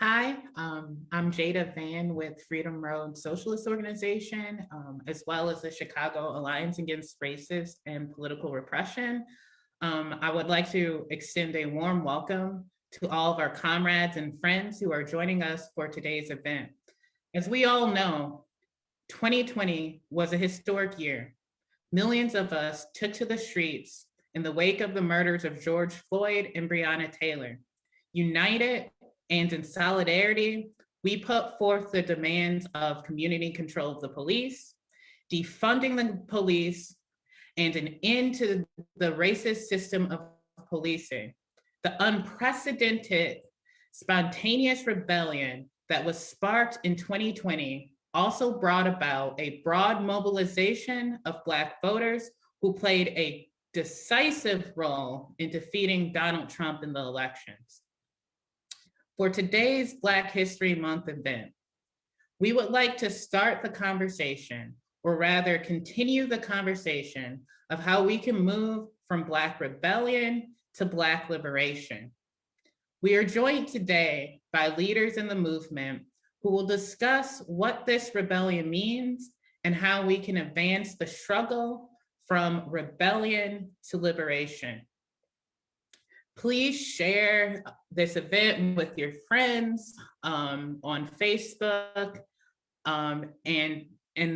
Hi, I'm Jayda Van with Freedom Road Socialist Organization, as well as the Chicago Alliance Against Racist and Political Repression. I would like to extend a warm welcome to all of our comrades and friends who are joining us for today's event. As we all know, 2020 was a historic year. Millions of us took to the streets in the wake of the murders of George Floyd and Breonna Taylor. United and in solidarity, we put forth the demands of community control of the police, defunding the police, and an end to the racist system of policing. The unprecedented, spontaneous rebellion that was sparked in 2020 also brought about a broad mobilization of Black voters who played a decisive role in defeating Donald Trump in the elections. For today's Black History Month event, we would like to start the conversation, or rather continue the conversation of how we can move from Black rebellion to Black liberation. We are joined today by leaders in the movement who will discuss what this rebellion means and how we can advance the struggle from rebellion to liberation. Please share this event with your friends on Facebook, and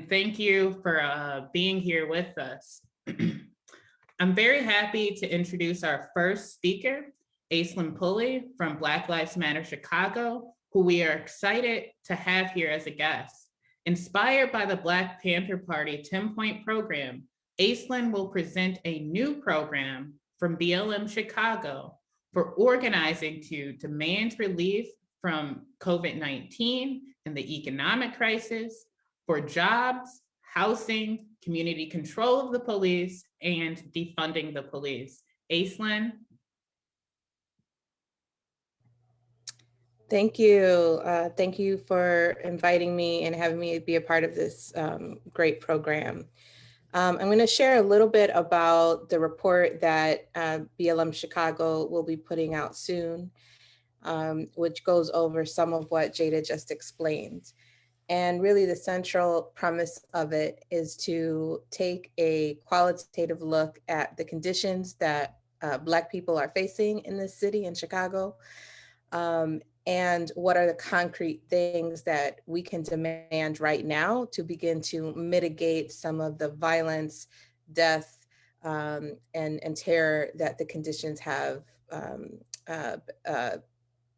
thank you for being here with us. I'm very happy to introduce our first speaker, Aislinn Pulley from Black Lives Matter Chicago, who we are excited to have here as a guest. Inspired by the Black Panther Party 10-point program, Aislinn will present a new program from BLM Chicago for organizing to demand relief from COVID-19 and the economic crisis, for jobs, housing, community control of the police, and defunding the police. Aislinn. Thank you. Thank you for inviting me and having me be a part of this great program. I'm going to share a little bit about the report that BLM Chicago will be putting out soon, which goes over some of what Jayda just explained. And really the central premise of it is to take a qualitative look at the conditions that Black people are facing in this city in Chicago, and what are the concrete things that we can demand right now to begin to mitigate some of the violence, death, and terror that the conditions have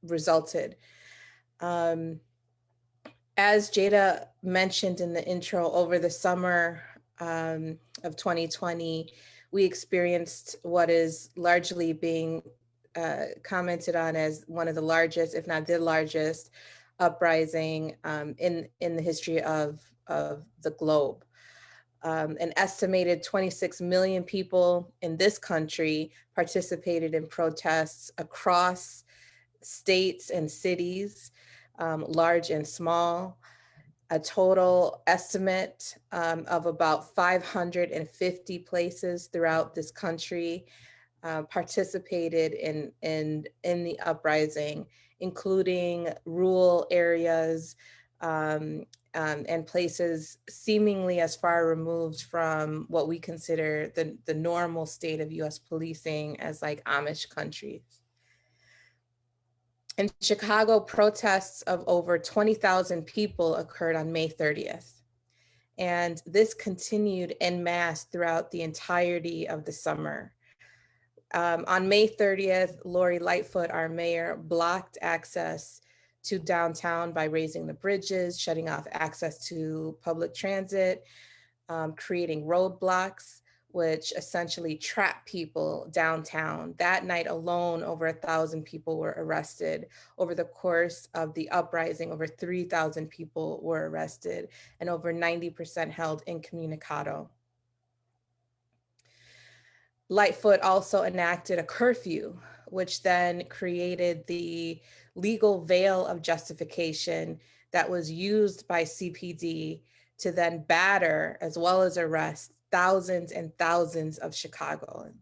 resulted. As Jayda mentioned in the intro, over the summer of 2020, we experienced what is largely being commented on as one of the largest, if not the largest, uprising in the history of the globe. An estimated 26 million people in this country participated in protests across states and cities, large and small. A total estimate of about 550 places throughout this country participated in the uprising, including rural areas and places seemingly as far removed from what we consider the normal state of US policing as like Amish countries. In Chicago, protests of over 20,000 people occurred on May 30th. And this continued en masse throughout the entirety of the summer. On May 30th, Lori Lightfoot, our mayor, blocked access to downtown by raising the bridges, shutting off access to public transit, creating roadblocks, which essentially trapped people downtown. That night alone, over 1,000 people were arrested. Over the course of the uprising, over 3,000 people were arrested and over 90% held incommunicado. Lightfoot also enacted a curfew, which then created the legal veil of justification that was used by CPD to then batter as well as arrest thousands and thousands of Chicagoans.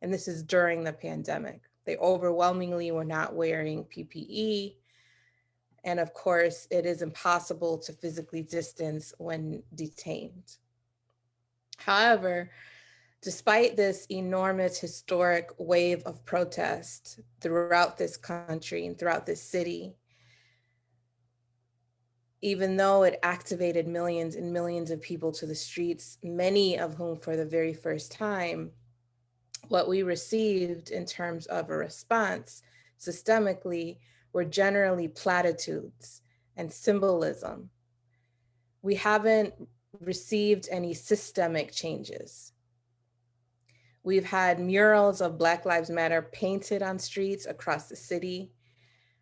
And this is during the pandemic. They overwhelmingly were not wearing PPE. And of course, it is impossible to physically distance when detained. However, despite this enormous historic wave of protest throughout this country and throughout this city, even though it activated millions and millions of people to the streets, many of whom for the very first time, what we received in terms of a response systemically were generally platitudes and symbolism. We haven't received any systemic changes. We've had murals of Black Lives Matter painted on streets across the city.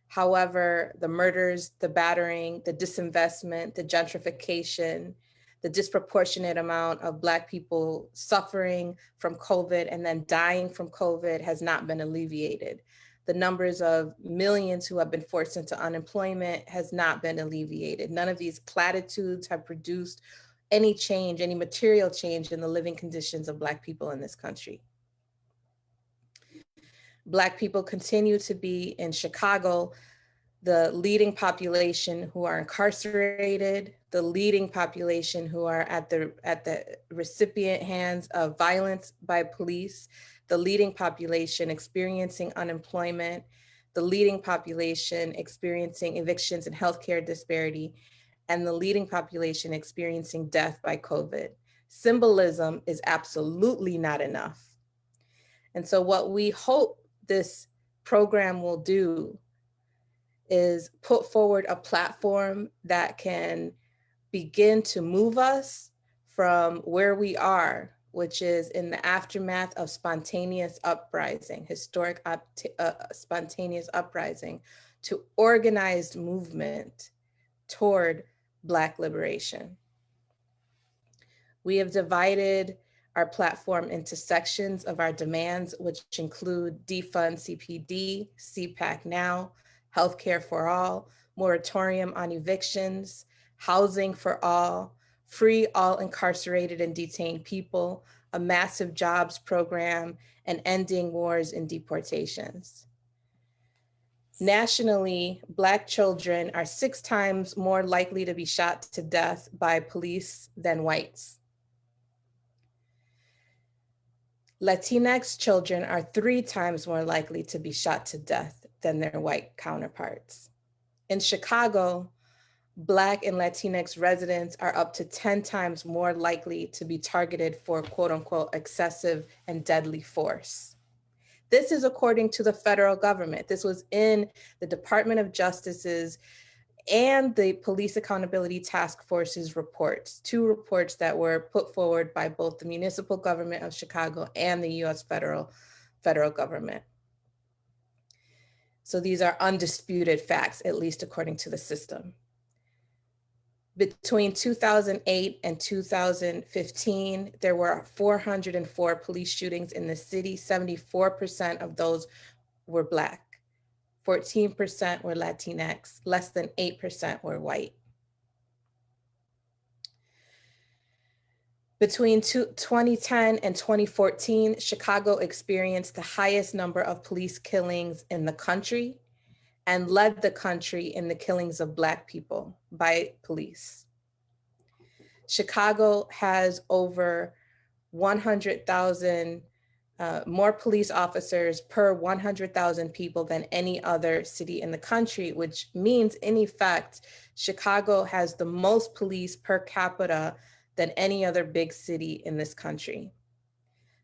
However, the murders, the battering, the disinvestment, the gentrification, the disproportionate amount of Black people suffering from COVID and then dying from COVID has not been alleviated. The numbers of millions who have been forced into unemployment has not been alleviated. None of these platitudes have produced any change, any material change in the living conditions of Black people in this country. Black people continue to be in Chicago the leading population who are incarcerated, the leading population who are at the recipient hands of violence by police, the leading population experiencing unemployment, the leading population experiencing evictions and healthcare disparity, and the leading population experiencing death by COVID. Symbolism is absolutely not enough. And so what we hope this program will do is put forward a platform that can begin to move us from where we are, which is in the aftermath of spontaneous uprising, historic spontaneous uprising, to organized movement toward Black liberation. We have divided our platform into sections of our demands, which include defund CPD, CPAC now, healthcare for all, moratorium on evictions, housing for all, free all incarcerated and detained people, a massive jobs program, and ending wars and deportations. Nationally, Black children are 6 times more likely to be shot to death by police than whites. Latinx children are 3 times more likely to be shot to death than their white counterparts. In Chicago, Black and Latinx residents are up to 10 times more likely to be targeted for quote unquote excessive and deadly force. This is according to the federal government. This was in the Department of Justice's and the Police Accountability Task Force's reports, 2 reports that were put forward by both the municipal government of Chicago and the US federal government. So these are undisputed facts, at least according to the system. Between 2008 and 2015, there were 404 police shootings in the city. 74% of those were Black. 14% were Latinx, less than 8% were white. Between 2010 and 2014, Chicago experienced the highest number of police killings in the country and led the country in the killings of Black people by police. Chicago has over 100,000 more police officers per 100,000 people than any other city in the country, which means in effect, Chicago has the most police per capita than any other big city in this country.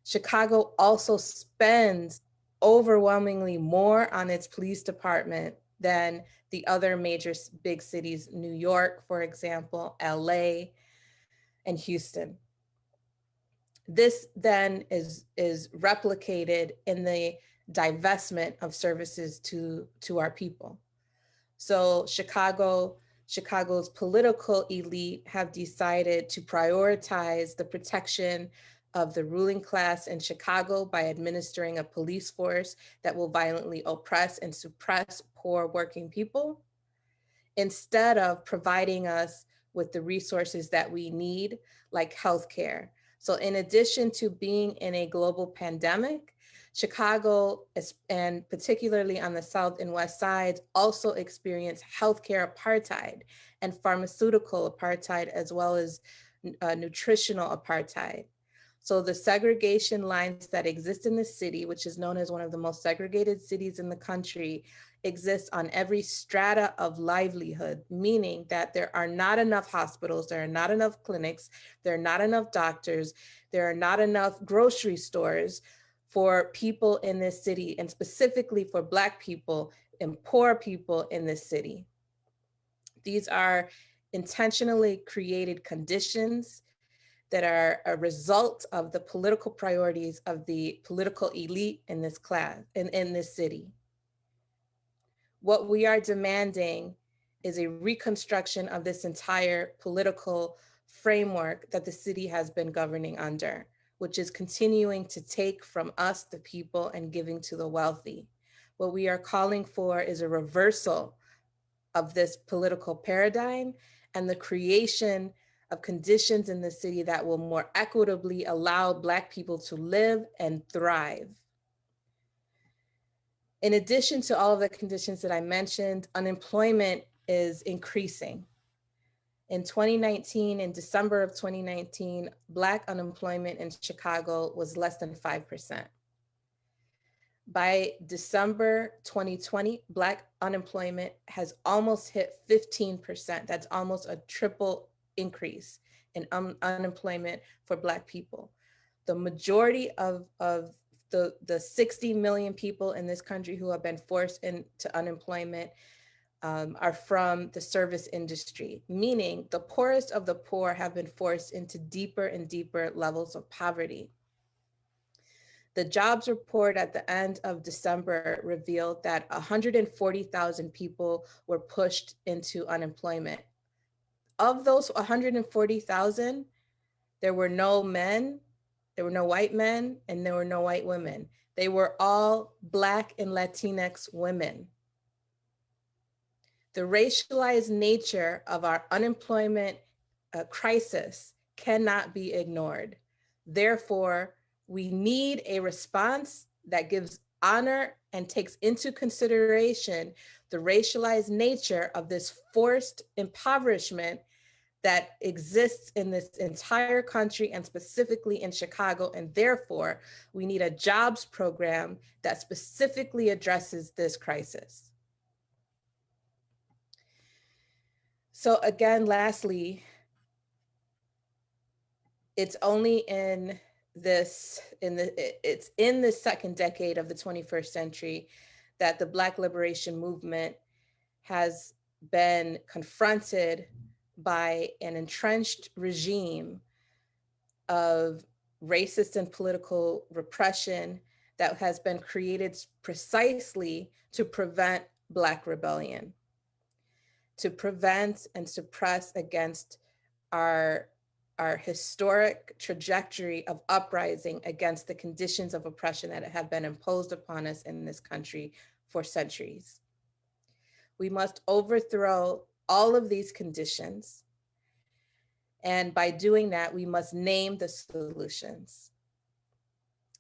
Chicago also spends overwhelmingly more on its police department than the other major big cities, New York, for example, LA, and Houston. This then is replicated in the divestment of services to our people. So Chicago's political elite have decided to prioritize the protection of the ruling class in Chicago by administering a police force that will violently oppress and suppress poor working people, instead of providing us with the resources that we need, like healthcare. So in addition to being in a global pandemic, Chicago, and particularly on the South and West sides, also experienced healthcare apartheid and pharmaceutical apartheid, as well as nutritional apartheid. So the segregation lines that exist in the city, which is known as one of the most segregated cities in the country, exists on every strata of livelihood, meaning that there are not enough hospitals, there are not enough clinics, there are not enough doctors, there are not enough grocery stores for people in this city, and specifically for Black people and poor people in this city. These are intentionally created conditions that are a result of the political priorities of the political elite in this class, in this city. What we are demanding is a reconstruction of this entire political framework that the city has been governing under, which is continuing to take from us, the people, and giving to the wealthy. What we are calling for is a reversal of this political paradigm and the creation of conditions in the city that will more equitably allow Black people to live and thrive. In addition to all of the conditions that I mentioned, unemployment is increasing. In 2019, in December of 2019, Black unemployment in Chicago was less than 5%. By December 2020, Black unemployment has almost hit 15%. That's almost a triple increase in unemployment for Black people. The majority of the 60 million people in this country who have been forced into unemployment are from the service industry, meaning the poorest of the poor have been forced into deeper and deeper levels of poverty. The jobs report at the end of December revealed that 140,000 people were pushed into unemployment. Of those 140,000, there were no men, there were no white men, and there were no white women. They were all Black and Latinx women. The racialized nature of our unemployment crisis cannot be ignored. Therefore, we need a response that gives honor and takes into consideration the racialized nature of this forced impoverishment that exists in this entire country and specifically in Chicago. And therefore, we need a jobs program that specifically addresses this crisis. So again, lastly, it's only in this, it's in the second decade of the 21st century that the Black liberation movement has been confronted by an entrenched regime of racist and political repression that has been created precisely to prevent Black rebellion, to prevent and suppress against our historic trajectory of uprising against the conditions of oppression that have been imposed upon us in this country for centuries. We must overthrow all of these conditions. And by doing that, we must name the solutions.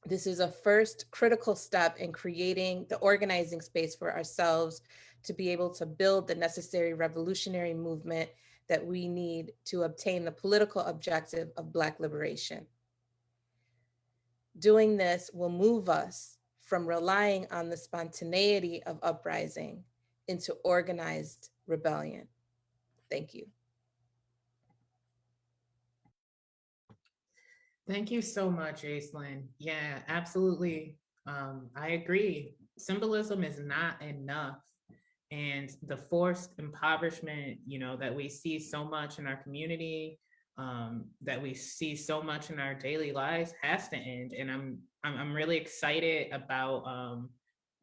This is a first critical step in creating the organizing space for ourselves to be able to build the necessary revolutionary movement that we need to obtain the political objective of Black liberation. Doing this will move us from relying on the spontaneity of uprising into organized rebellion. Thank you. Thank you so much, Aislinn. Yeah, absolutely. I agree. Symbolism is not enough. And the forced impoverishment, that we see so much in our community, that we see so much in our daily lives has to end. And I'm really excited about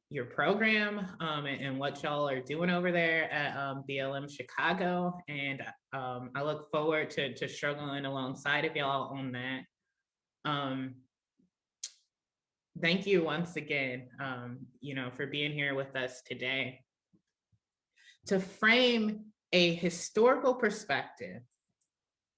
your program and what y'all are doing over there at BLM Chicago. And I look forward to struggling alongside of y'all on that. Thank you once again, for being here with us today. To frame a historical perspective,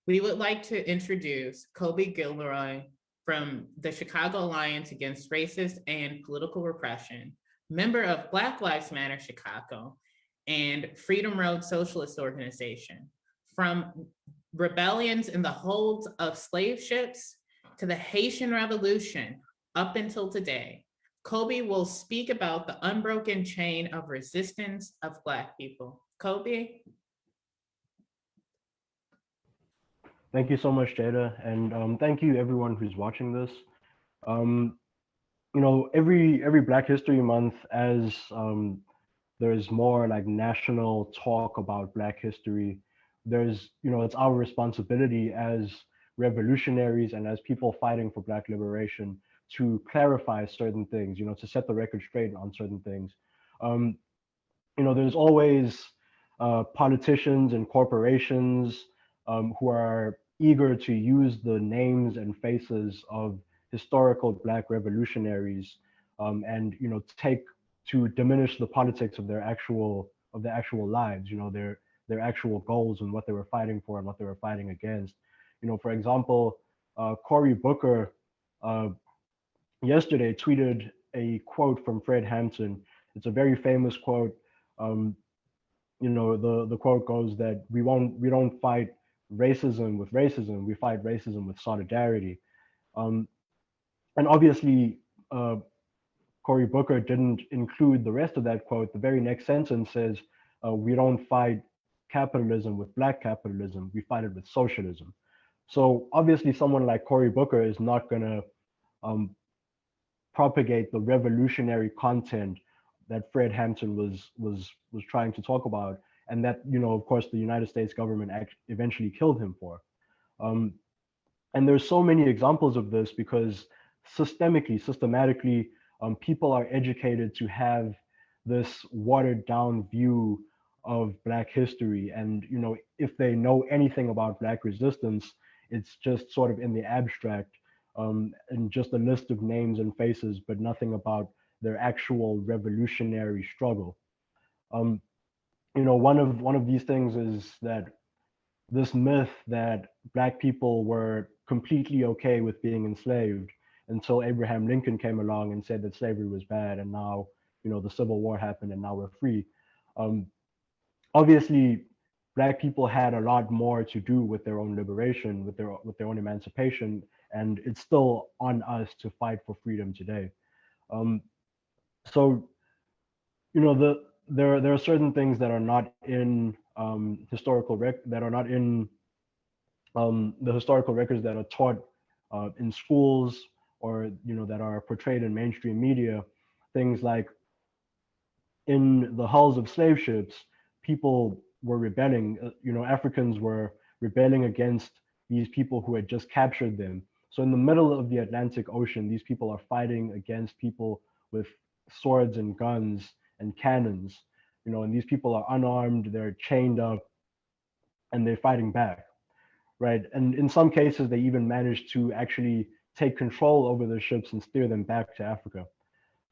we would like to introduce Kobi Guillory, from the Chicago Alliance Against Racist and Political Repression, member of Black Lives Matter Chicago, and Freedom Road Socialist Organization. From rebellions in the holds of slave ships to the Haitian Revolution up until today, Kobi will speak about the unbroken chain of resistance of Black people. Kobi? Thank you so much, Jayda, and thank you everyone who's watching this. Um, every Black History Month, as there's more like national talk about Black history, it's our responsibility as revolutionaries and as people fighting for Black liberation to clarify certain things, to set the record straight on certain things. Um, there's always politicians and corporations who are eager to use the names and faces of historical Black revolutionaries, and to diminish the politics of their actual lives, their actual goals and what they were fighting for and what they were fighting against. For example, Cory Booker yesterday tweeted a quote from Fred Hampton. It's a very famous quote. The quote goes that we don't fight racism with racism, we fight racism with solidarity. And obviously, Cory Booker didn't include the rest of that quote. The very next sentence says, we don't fight capitalism with Black capitalism, we fight it with socialism. So obviously someone like Cory Booker is not gonna propagate the revolutionary content that Fred Hampton was trying to talk about, and that of course the United States government eventually killed him for. And there's so many examples of this because systematically, people are educated to have this watered down view of Black history, and if they know anything about Black resistance, it's just sort of in the abstract, and just a list of names and faces, but nothing about their actual revolutionary struggle. One of these things is that this myth that Black people were completely okay with being enslaved until Abraham Lincoln came along and said that slavery was bad, and now the Civil War happened and now we're free. Obviously, Black people had a lot more to do with their own liberation, with their own emancipation, and it's still on us to fight for freedom today. So there are certain things that are not in that are not in the historical records that are taught in schools, or that are portrayed in mainstream media. Things like, in the hulls of slave ships, people were rebelling. Africans were rebelling against these people who had just captured them. So in the middle of the Atlantic Ocean, these people are fighting against people with swords and guns and cannons, and these people are unarmed, they're chained up, and they're fighting back, right? And in some cases, they even managed to actually take control over the ships and steer them back to Africa.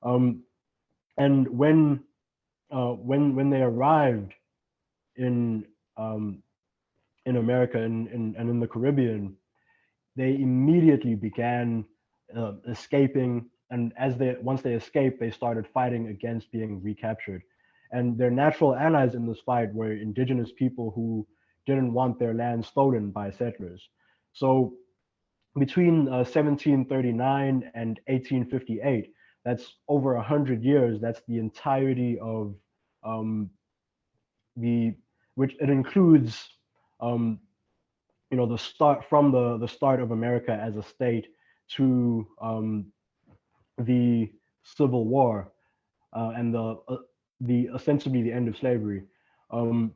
And when they arrived in America and in the Caribbean, they immediately began escaping. And once they escaped, they started fighting against being recaptured. And their natural allies in this fight were indigenous people who didn't want their land stolen by settlers. So between 1739 and 1858, that's over 100 years. That's the entirety of which it includes, the start of America as a state to the Civil War, and the ostensibly the end of slavery. During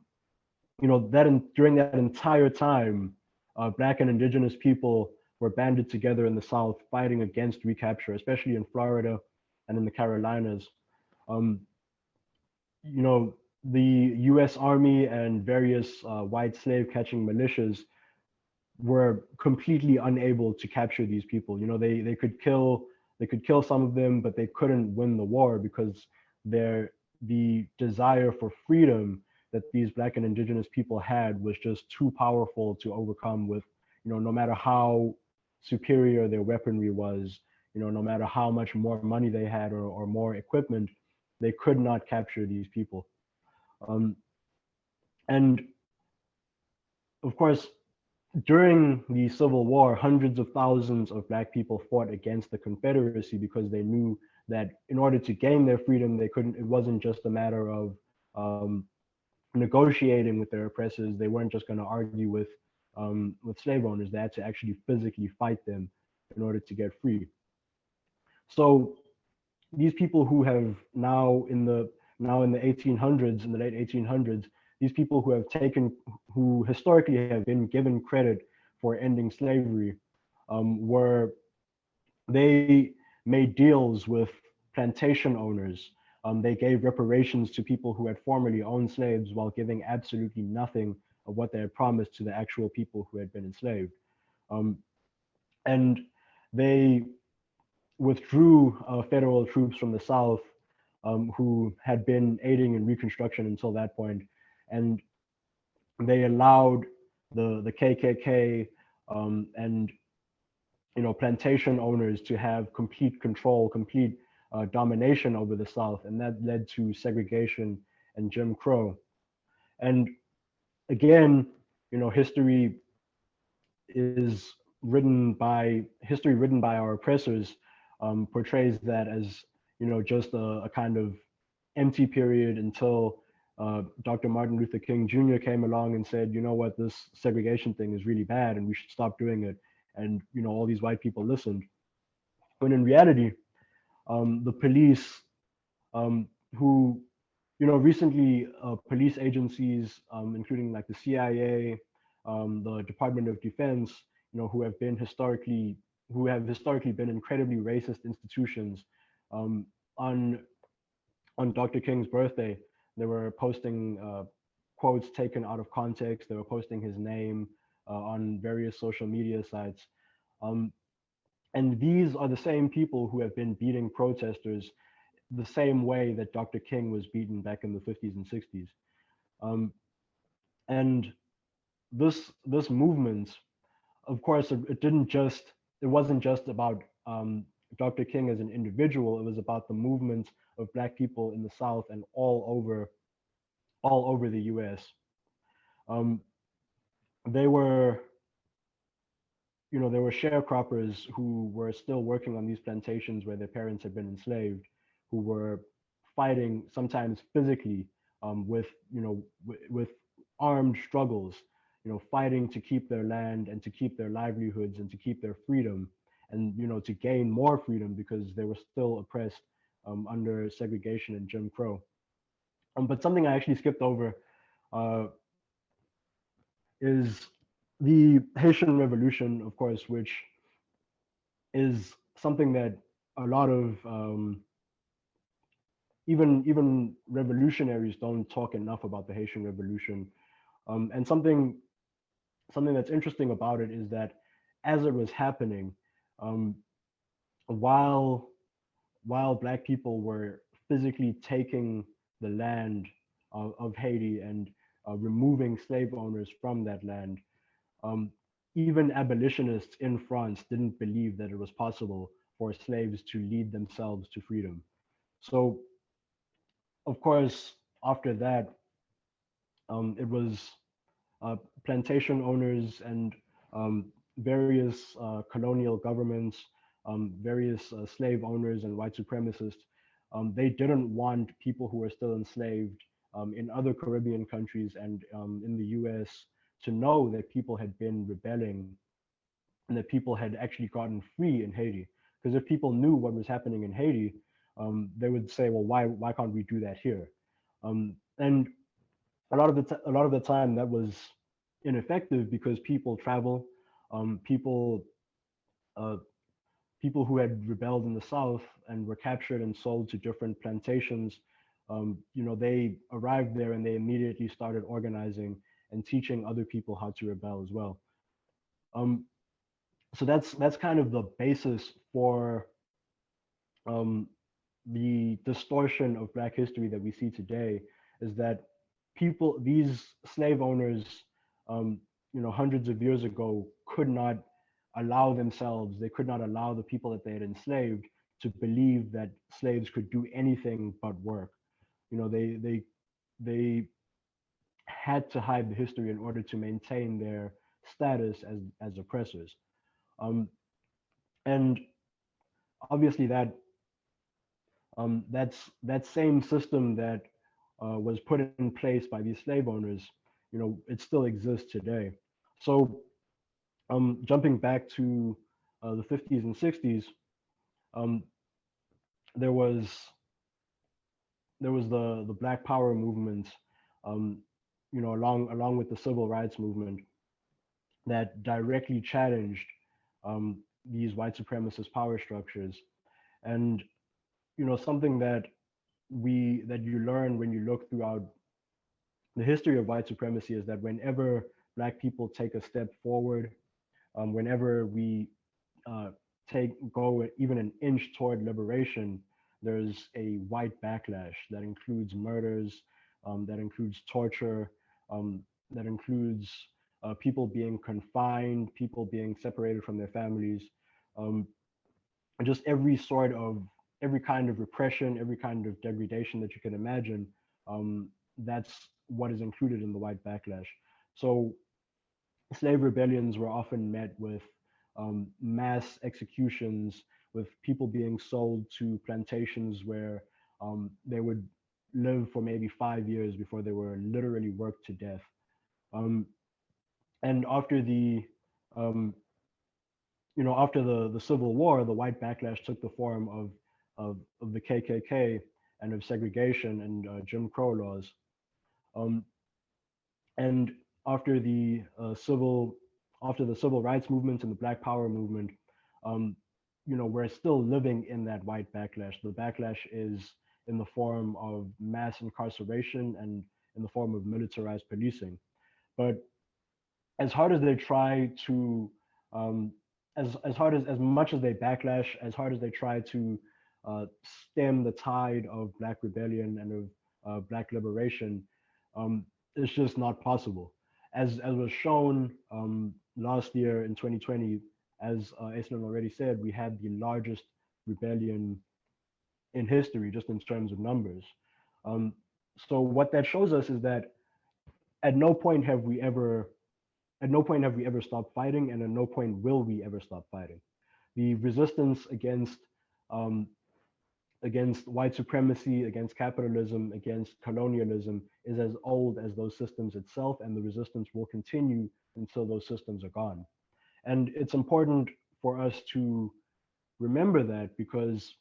that entire time, Black and indigenous people were banded together in the South, fighting against recapture, especially in Florida and in the Carolinas. The U.S. Army and various white slave catching militias were completely unable to capture these people. They could kill some of them, but they couldn't win the war because the desire for freedom that these Black and indigenous people had was just too powerful to overcome with, no matter how superior their weaponry was, no matter how much more money they had or more equipment, they could not capture these people. And of course, during the Civil War, hundreds of thousands of Black people fought against the Confederacy because they knew that in order to gain their freedom, they couldn't. It wasn't just a matter of negotiating with their oppressors. They weren't just going to argue with slave owners. They had to actually physically fight them in order to get free. So these people who have now in the 1800s, in the late 1800s, these people who historically have been given credit for ending slavery, were they made deals with plantation owners. They gave reparations to people who had formerly owned slaves while giving absolutely nothing of what they had promised to the actual people who had been enslaved. And they withdrew federal troops from the South, who had been aiding in Reconstruction until that point, and they allowed the KKK and plantation owners to have complete control, complete domination over the South, and that led to segregation and Jim Crow. And again, history written by our oppressors portrays that as just a kind of empty period until Dr. Martin Luther King Jr. came along and said, you know what, this segregation thing is really bad and we should stop doing it. And all these white people listened. When in reality, the police, who recently police agencies, including like the CIA, the Department of Defense, who have historically been incredibly racist institutions, on Dr. King's birthday, they were posting quotes taken out of context. They were posting his name on various social media sites. And these are the same people who have been beating protesters the same way that Dr. King was beaten back in the 50s and 60s. And this movement, of course, it wasn't just about Dr. King as an individual. It was about the movement of Black people in the South and all over the U.S. They were, there were sharecroppers who were still working on these plantations where their parents had been enslaved, who were fighting sometimes physically, with armed struggles, fighting to keep their land and to keep their livelihoods and to keep their freedom, and to gain more freedom because they were still oppressed under segregation and Jim Crow. But something I actually skipped over is the Haitian Revolution, of course, which is something that a lot of even revolutionaries don't talk enough about the Haitian Revolution. And something that's interesting about it is that as it was happening, while Black people were physically taking the land of Haiti and removing slave owners from that land, even abolitionists in France didn't believe that it was possible for slaves to lead themselves to freedom. So, of course, after that, it was plantation owners and various colonial governments, various slave owners and white supremacists. They didn't want people who were still enslaved in other Caribbean countries and in the US to know that people had been rebelling and that people had actually gotten free in Haiti. Because if people knew what was happening in Haiti, they would say, well, why can't we do that here? And a lot of the time that was ineffective because people travel, people who had rebelled in the South and were captured and sold to different plantations, they arrived there and they immediately started organizing and teaching other people how to rebel as well. So that's kind of the basis for the distortion of Black history that we see today, is that these slave owners, hundreds of years ago, could not allow themselves, they could not allow the people that they had enslaved to believe that slaves could do anything but work. You know, they had to hide the history in order to maintain their status as oppressors. And obviously that same system that was put in place by these slave owners, you know, it still exists today. So jumping back to the 50s and 60s, um, there was the Black Power movement, um, you know, along with the civil rights movement that directly challenged these white supremacist power structures. And you know, something that you learn when you look throughout the history of white supremacy is that whenever Black people take a step forward, whenever we uh, go even an inch toward liberation, there's a white backlash that includes murders, that includes torture, that includes people being confined, people being separated from their families, um, and just every kind of repression, every kind of degradation that you can imagine. That's what is included in the white backlash. So slave rebellions were often met with mass executions, with people being sold to plantations where they would live for maybe 5 years before they were literally worked to death. Um, and after um, after the Civil War, the white backlash took the form of the KKK and of segregation and Jim Crow laws. Um, and after the civil rights movement and the Black Power movement, um, we're still living in that white backlash. The backlash is in the form of mass incarceration and in the form of militarized policing. But as hard as they try to, as much as they backlash, as hard as they try to stem the tide of Black rebellion and of Black liberation, um, it's just not possible. As was shown last year in 2020, as Aislinn already said, we had the largest rebellion in history, just in terms of numbers. Um, so what that shows us is that at no point have we ever stopped fighting, and at no point will we ever stop fighting. The resistance um, against white supremacy, against capitalism, against colonialism is as old as those systems itself, and the resistance will continue until those systems are gone. And it's important for us to remember that, because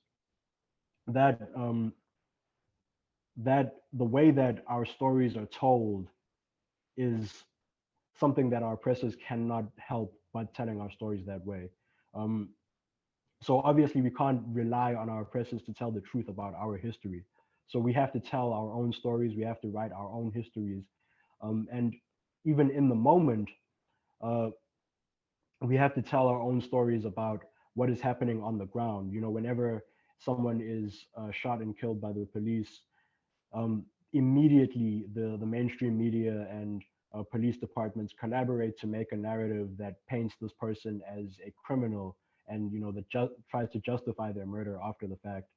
that the way that our stories are told is something that our oppressors cannot help but telling our stories that way. Um, so obviously we can't rely on our oppressors to tell the truth about our history. So we have to tell our own stories. We have to write our own histories. And even in the moment, uh, we have to tell our own stories about what is happening on the ground. You know, whenever someone is shot and killed by the police, um, immediately the mainstream media and police departments collaborate to make a narrative that paints this person as a criminal, and that tries to justify their murder after the fact.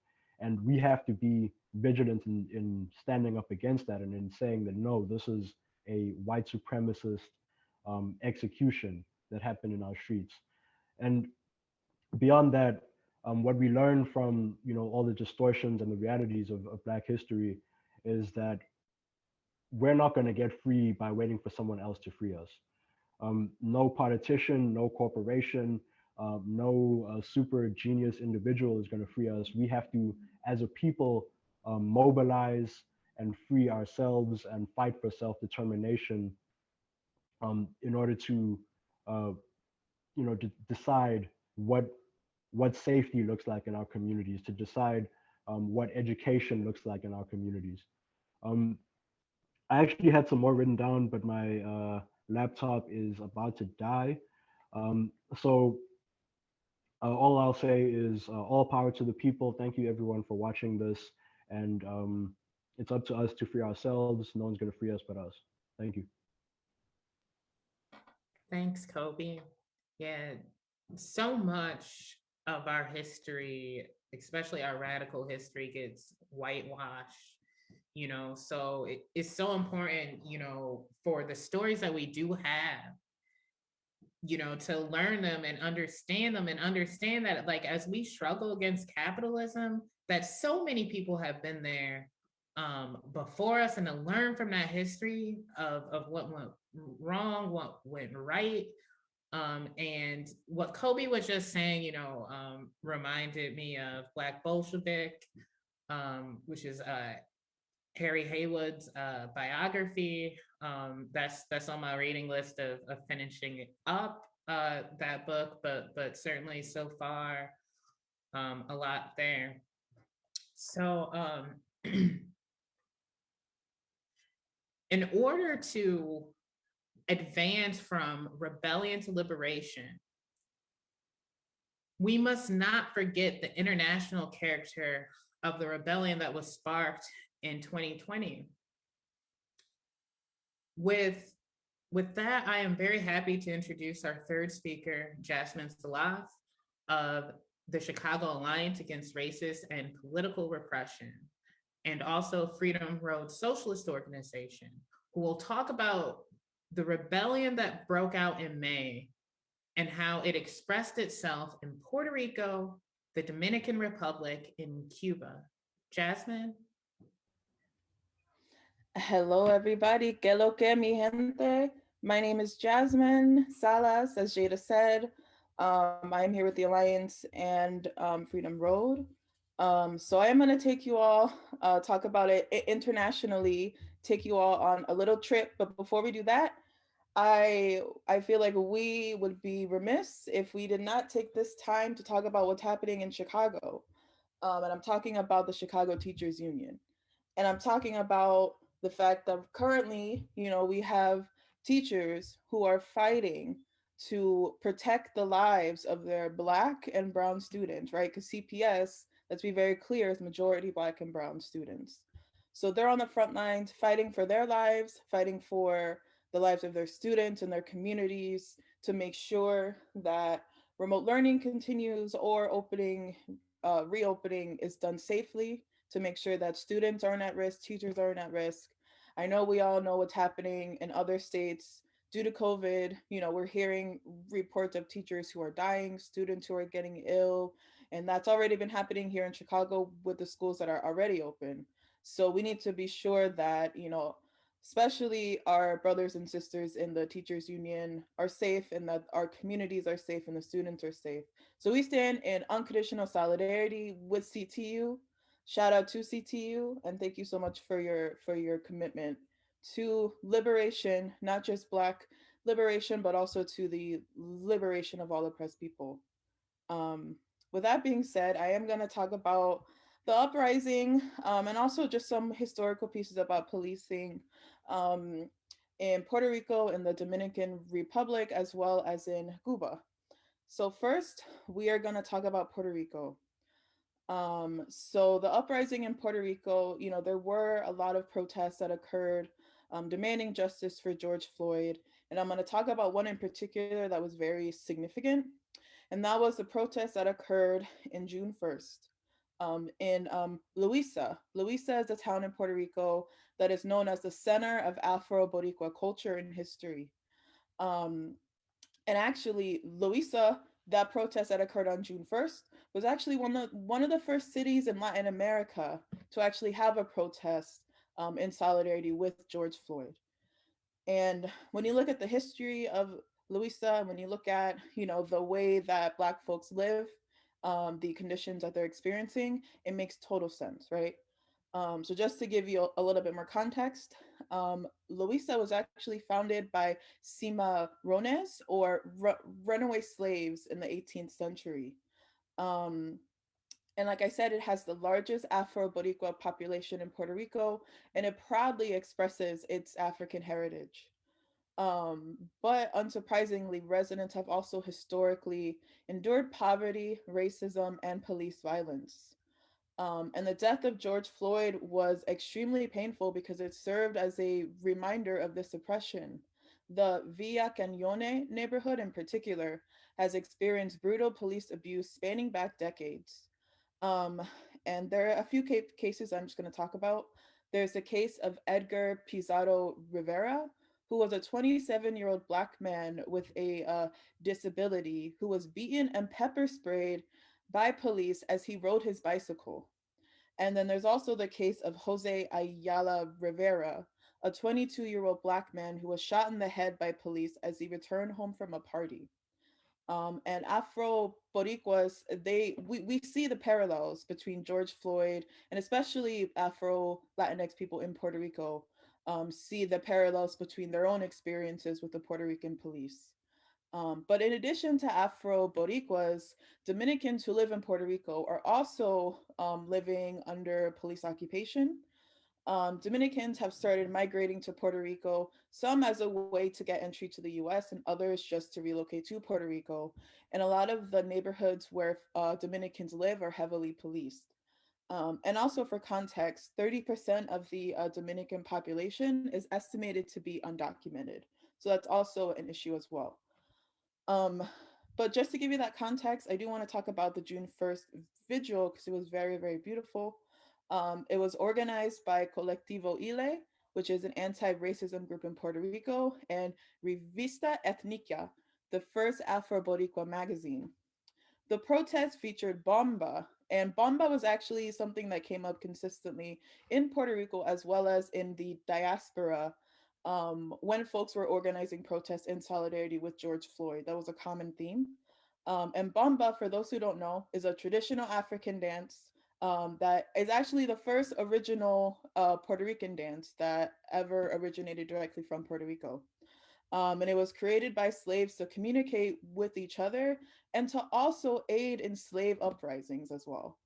And we have to be vigilant in standing up against that, and in saying that no, this is a white supremacist execution that happened in our streets. And beyond that, what we learn from all the distortions and the realities of Black history is that we're not going to get free by waiting for someone else to free us. No politician, no corporation, no super genius individual is going to free us. We have to, as a people, mobilize and free ourselves and fight for self-determination, in order to, uh, decide what safety looks like in our communities, to decide what education looks like in our communities. Um, I actually had some more written down, but my laptop is about to die. So all I'll say is all power to the people. Thank you everyone for watching this. And it's up to us to free ourselves. No one's going to free us but us. Thank you. Thanks, Kobe. Yeah, so much of our history, especially our radical history, gets whitewashed, so it's so important, for the stories that we do have, to learn them and understand that, like, as we struggle against capitalism, that so many people have been there before us, and to learn from that history of what went wrong, what went right. And what Kobi was just saying, reminded me of Black Bolshevik, which is Harry Haywood's biography. That's on my reading list of finishing up that book, but certainly so far a lot there. So in order to advance from rebellion to liberation, we must not forget the international character of the rebellion that was sparked in 2020. With that, I am very happy to introduce our third speaker, Jazmine Salas of the Chicago Alliance Against Racist and Political Repression, and also Freedom Road Socialist Organization, who will talk about the rebellion that broke out in May and how it expressed itself in Puerto Rico, the Dominican Republic, and Cuba. Jazmine? Hello, everybody. Que lo que, mi gente? My name is Jazmine Salas, as Jayda said. I am here with the Alliance and Freedom Road. So I am going to take you all, talk about it internationally, take you all on a little trip. But before we do that, I feel like we would be remiss if we did not take this time to talk about what's happening in Chicago. And I'm talking about the Chicago Teachers Union. And I'm talking about the fact that currently, we have teachers who are fighting to protect the lives of their Black and brown students, right? Because CPS, let's be very clear, is majority Black and brown students. So they're on the front lines fighting for their lives, fighting for the lives of their students and their communities to make sure that remote learning continues or reopening is done safely, to make sure that students aren't at risk, teachers aren't at risk. I know we all know what's happening in other states due to COVID. We're hearing reports of teachers who are dying, students who are getting ill, and that's already been happening here in Chicago with the schools that are already open. So we need to be sure that, especially our brothers and sisters in the teachers union are safe, and that our communities are safe and the students are safe. So we stand in unconditional solidarity with CTU. Shout out to CTU, and thank you so much for your commitment to liberation, not just Black liberation, but also to the liberation of all oppressed people. With that being said, I am going to talk about the uprising and also just some historical pieces about policing in Puerto Rico, in the Dominican Republic, as well as in Cuba. So first, we are going to talk about Puerto Rico. So the uprising in Puerto Rico, there were a lot of protests that occurred demanding justice for George Floyd. And I'm going to talk about one in particular that was very significant. And that was the protest that occurred in June 1st in Loíza. Loíza is a town in Puerto Rico that is known as the center of Afro-Boricua culture and history. And actually, Loíza, that protest that occurred on June 1st, was actually one of the first cities in Latin America to actually have a protest in solidarity with George Floyd. And when you look at the history of Loíza, when you look at the way that Black folks live, the conditions that they're experiencing, it makes total sense, right? So just to give you a little bit more context, Loíza was actually founded by cimarrones, or runaway slaves in the 18th century. And like I said, it has the largest Afro-Boricua population in Puerto Rico, and it proudly expresses its African heritage. But unsurprisingly, residents have also historically endured poverty, racism, and police violence. And the death of George Floyd was extremely painful because it served as a reminder of this oppression. The Villa Cañone neighborhood in particular has experienced brutal police abuse spanning back decades. Um, and there are a few cases I'm just going to talk about. There's the case of Edgar Pizarro Rivera, who was a 27-year-old Black man with a disability who was beaten and pepper sprayed by police as he rode his bicycle. And then there's also the case of Jose Ayala Rivera, a 22-year-old Black man who was shot in the head by police as he returned home from a party. And Afro Boricuas, we see the parallels between George Floyd and especially Afro Latinx people in Puerto Rico, see the parallels between their own experiences with the Puerto Rican police. But in addition to Afro Boricuas, Dominicans who live in Puerto Rico are also living under police occupation. Dominicans have started migrating to Puerto Rico, some as a way to get entry to the US and others just to relocate to Puerto Rico. And a lot of the neighborhoods where Dominicans live are heavily policed. And also for context, 30% of the Dominican population is estimated to be undocumented. So that's also an issue as well. But just to give you that context, I do want to talk about the June 1st vigil because it was very, very beautiful. It was organized by Colectivo Ile, which is an anti-racism group in Puerto Rico, and Revista Etnica, the first Afro-Boricua magazine. The protest featured Bomba, and Bomba was actually something that came up consistently in Puerto Rico as well as in the diaspora when folks were organizing protests in solidarity with George Floyd. That was a common theme. And Bomba, for those who don't know, is a traditional African dance that is actually the first original Puerto Rican dance that ever originated directly from Puerto Rico. And it was created by slaves to communicate with each other and to also aid in slave uprisings as well.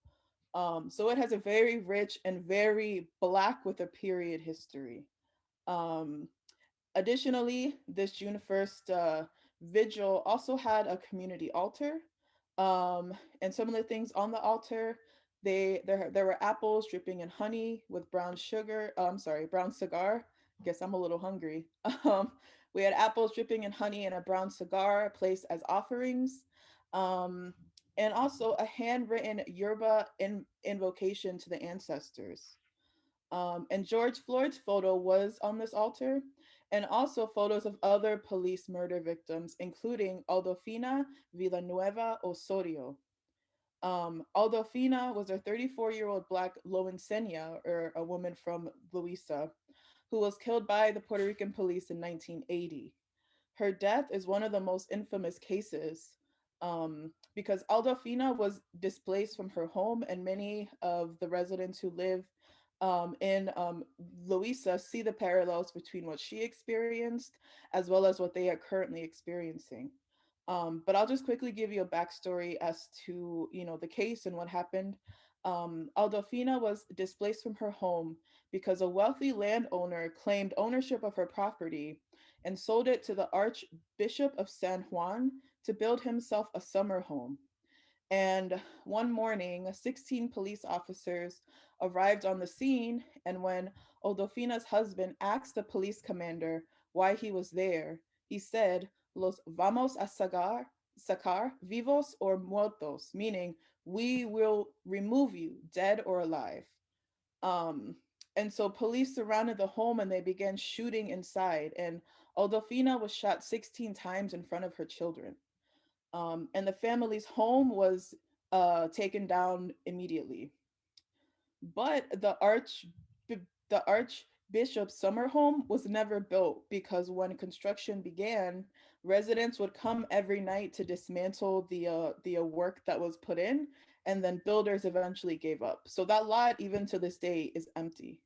So it has a very rich and very Black with a period history. Additionally, this June 1st vigil also had a community altar. And some of the things on the altar, there were apples dripping in honey with brown sugar, brown cigar. I guess I'm a little hungry. We had apples dripping in honey and a brown cigar placed as offerings. And also a handwritten Yoruba invocation to the ancestors. And George Floyd's photo was on this altar, and also photos of other police murder victims, including Aldofina Villanueva Osorio. Aldofina was a 34-year-old Black Loincena, or a woman from Louisa, who was killed by the Puerto Rican police in 1980. Her death is one of the most infamous cases because Aldofina was displaced from her home, and many of the residents who live in Louisa see the parallels between what she experienced as well as what they are currently experiencing. But I'll just quickly give you a backstory as to the case and what happened. Aldofina was displaced from her home because a wealthy landowner claimed ownership of her property and sold it to the Archbishop of San Juan to build himself a summer home. And one morning, 16 police officers arrived on the scene, and when Aldofina's husband asked the police commander why he was there, he said, "Los vamos a sacar vivos or muertos," meaning we will remove you, dead or alive. And so police surrounded the home and they began shooting inside, and Aldofina was shot 16 times in front of her children. And the family's home was taken down immediately. But the Archbishop's summer home was never built because when construction began, residents would come every night to dismantle the work that was put in, and then builders eventually gave up. So that lot, even to this day, is empty.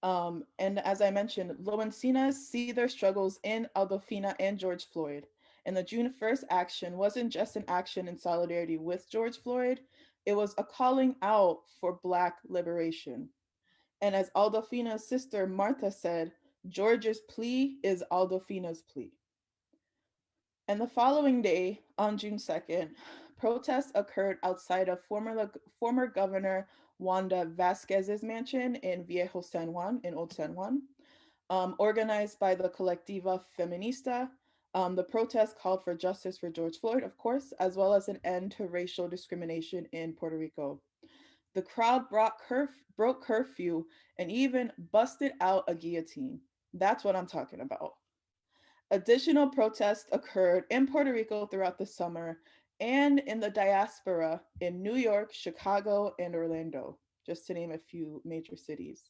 And as I mentioned, Loencinas see their struggles in Aldofina and George Floyd. And the June 1st action wasn't just an action in solidarity with George Floyd, it was a calling out for Black liberation. And as Aldofina's sister Martha said, George's plea is Aldofina's plea. And the following day, on June 2nd, protests occurred outside of former Governor Wanda Vasquez's mansion in Viejo San Juan, in Old San Juan, organized by the Colectiva Feminista, The protest called for justice for George Floyd, of course, as well as an end to racial discrimination in Puerto Rico. The crowd broke curfew and even busted out a guillotine. That's what I'm talking about. Additional protests occurred in Puerto Rico throughout the summer and in the diaspora in New York, Chicago, and Orlando, just to name a few major cities.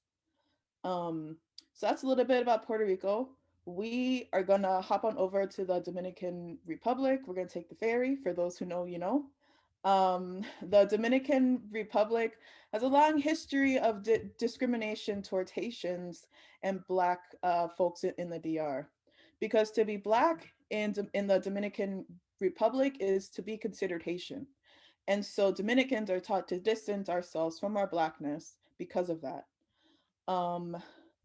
So that's a little bit about Puerto Rico. We are gonna hop on over to the Dominican Republic. We're gonna take the ferry. For those who know, you know. The Dominican Republic has a long history of discrimination towards Haitians and Black folks in the DR. Because to be Black in the Dominican Republic is to be considered Haitian. And so Dominicans are taught to distance ourselves from our Blackness because of that.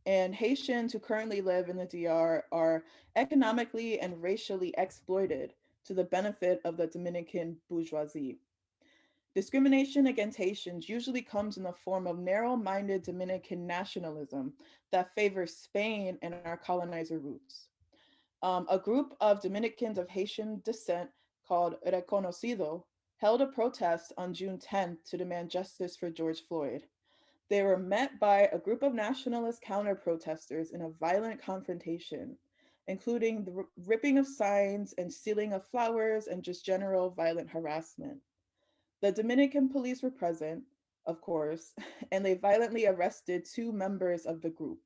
And Haitians who currently live in the DR are economically and racially exploited to the benefit of the Dominican bourgeoisie. Discrimination against Haitians usually comes in the form of narrow-minded Dominican nationalism that favors Spain and our colonizer roots. A group of Dominicans of Haitian descent called Reconocido held a protest on June 10th to demand justice for George Floyd. They were met by a group of nationalist counter-protesters in a violent confrontation, including the ripping of signs and stealing of flowers and just general violent harassment. The Dominican police were present, of course, and they violently arrested two members of the group,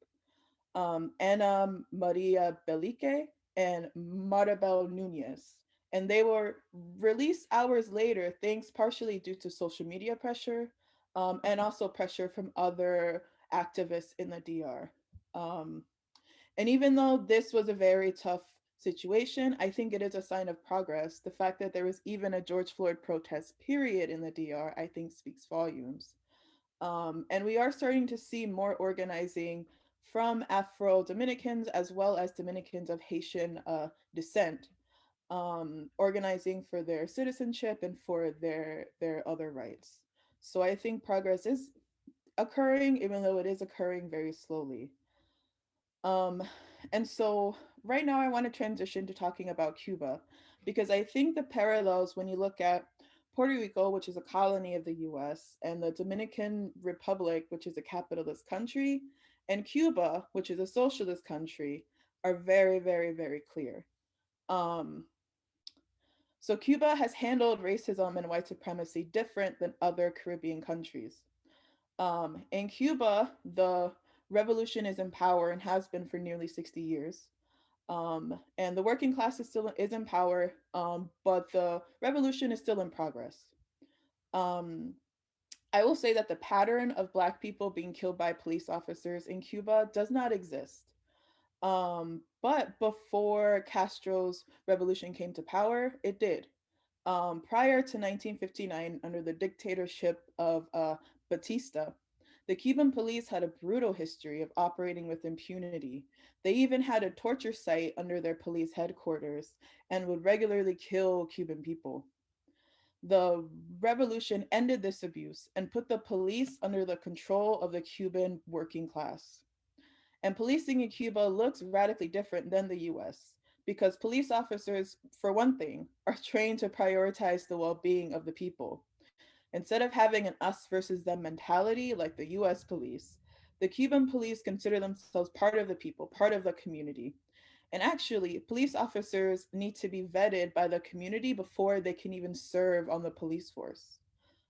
Ana Maria Belique and Maribel Nunez. And they were released hours later, thanks partially due to social media pressure, and also pressure from other activists in the DR. And even though this was a very tough situation, I think it is a sign of progress. The fact that there was even a George Floyd protest period in the DR, I think speaks volumes. And we are starting to see more organizing from Afro-Dominicans as well as Dominicans of Haitian descent, organizing for their citizenship and for their other rights. So I think progress is occurring, even though it is occurring very slowly. And so right now I want to transition to talking about Cuba, because I think the parallels when you look at Puerto Rico, which is a colony of the US, and the Dominican Republic, which is a capitalist country, and Cuba, which is a socialist country, are very, very, very clear. So Cuba has handled racism and white supremacy different than other Caribbean countries. In Cuba, the revolution is in power and has been for nearly 60 years. And the working class is in power, but the revolution is still in progress. I will say that the pattern of Black people being killed by police officers in Cuba does not exist. But before Castro's revolution came to power, it did. Prior to 1959, under the dictatorship of Batista, the Cuban police had a brutal history of operating with impunity. They even had a torture site under their police headquarters and would regularly kill Cuban people. The revolution ended this abuse and put the police under the control of the Cuban working class. And policing in Cuba looks radically different than the US, because police officers, for one thing, are trained to prioritize the well-being of the people. Instead of having an us versus them mentality like the US police, the Cuban police consider themselves part of the people, part of the community. And actually, police officers need to be vetted by the community before they can even serve on the police force.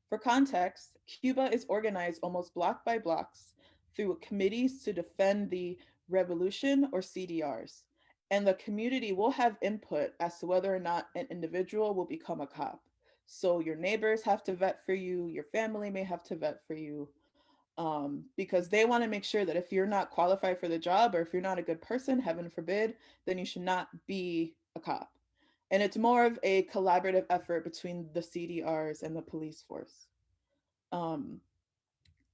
For context, Cuba is organized almost block by blocks through committees to defend the revolution, or CDRs. And the community will have input as to whether or not an individual will become a cop. So your neighbors have to vet for you, your family may have to vet for you, because they want to make sure that if you're not qualified for the job, or if you're not a good person, heaven forbid, then you should not be a cop. And it's more of a collaborative effort between the CDRs and the police force.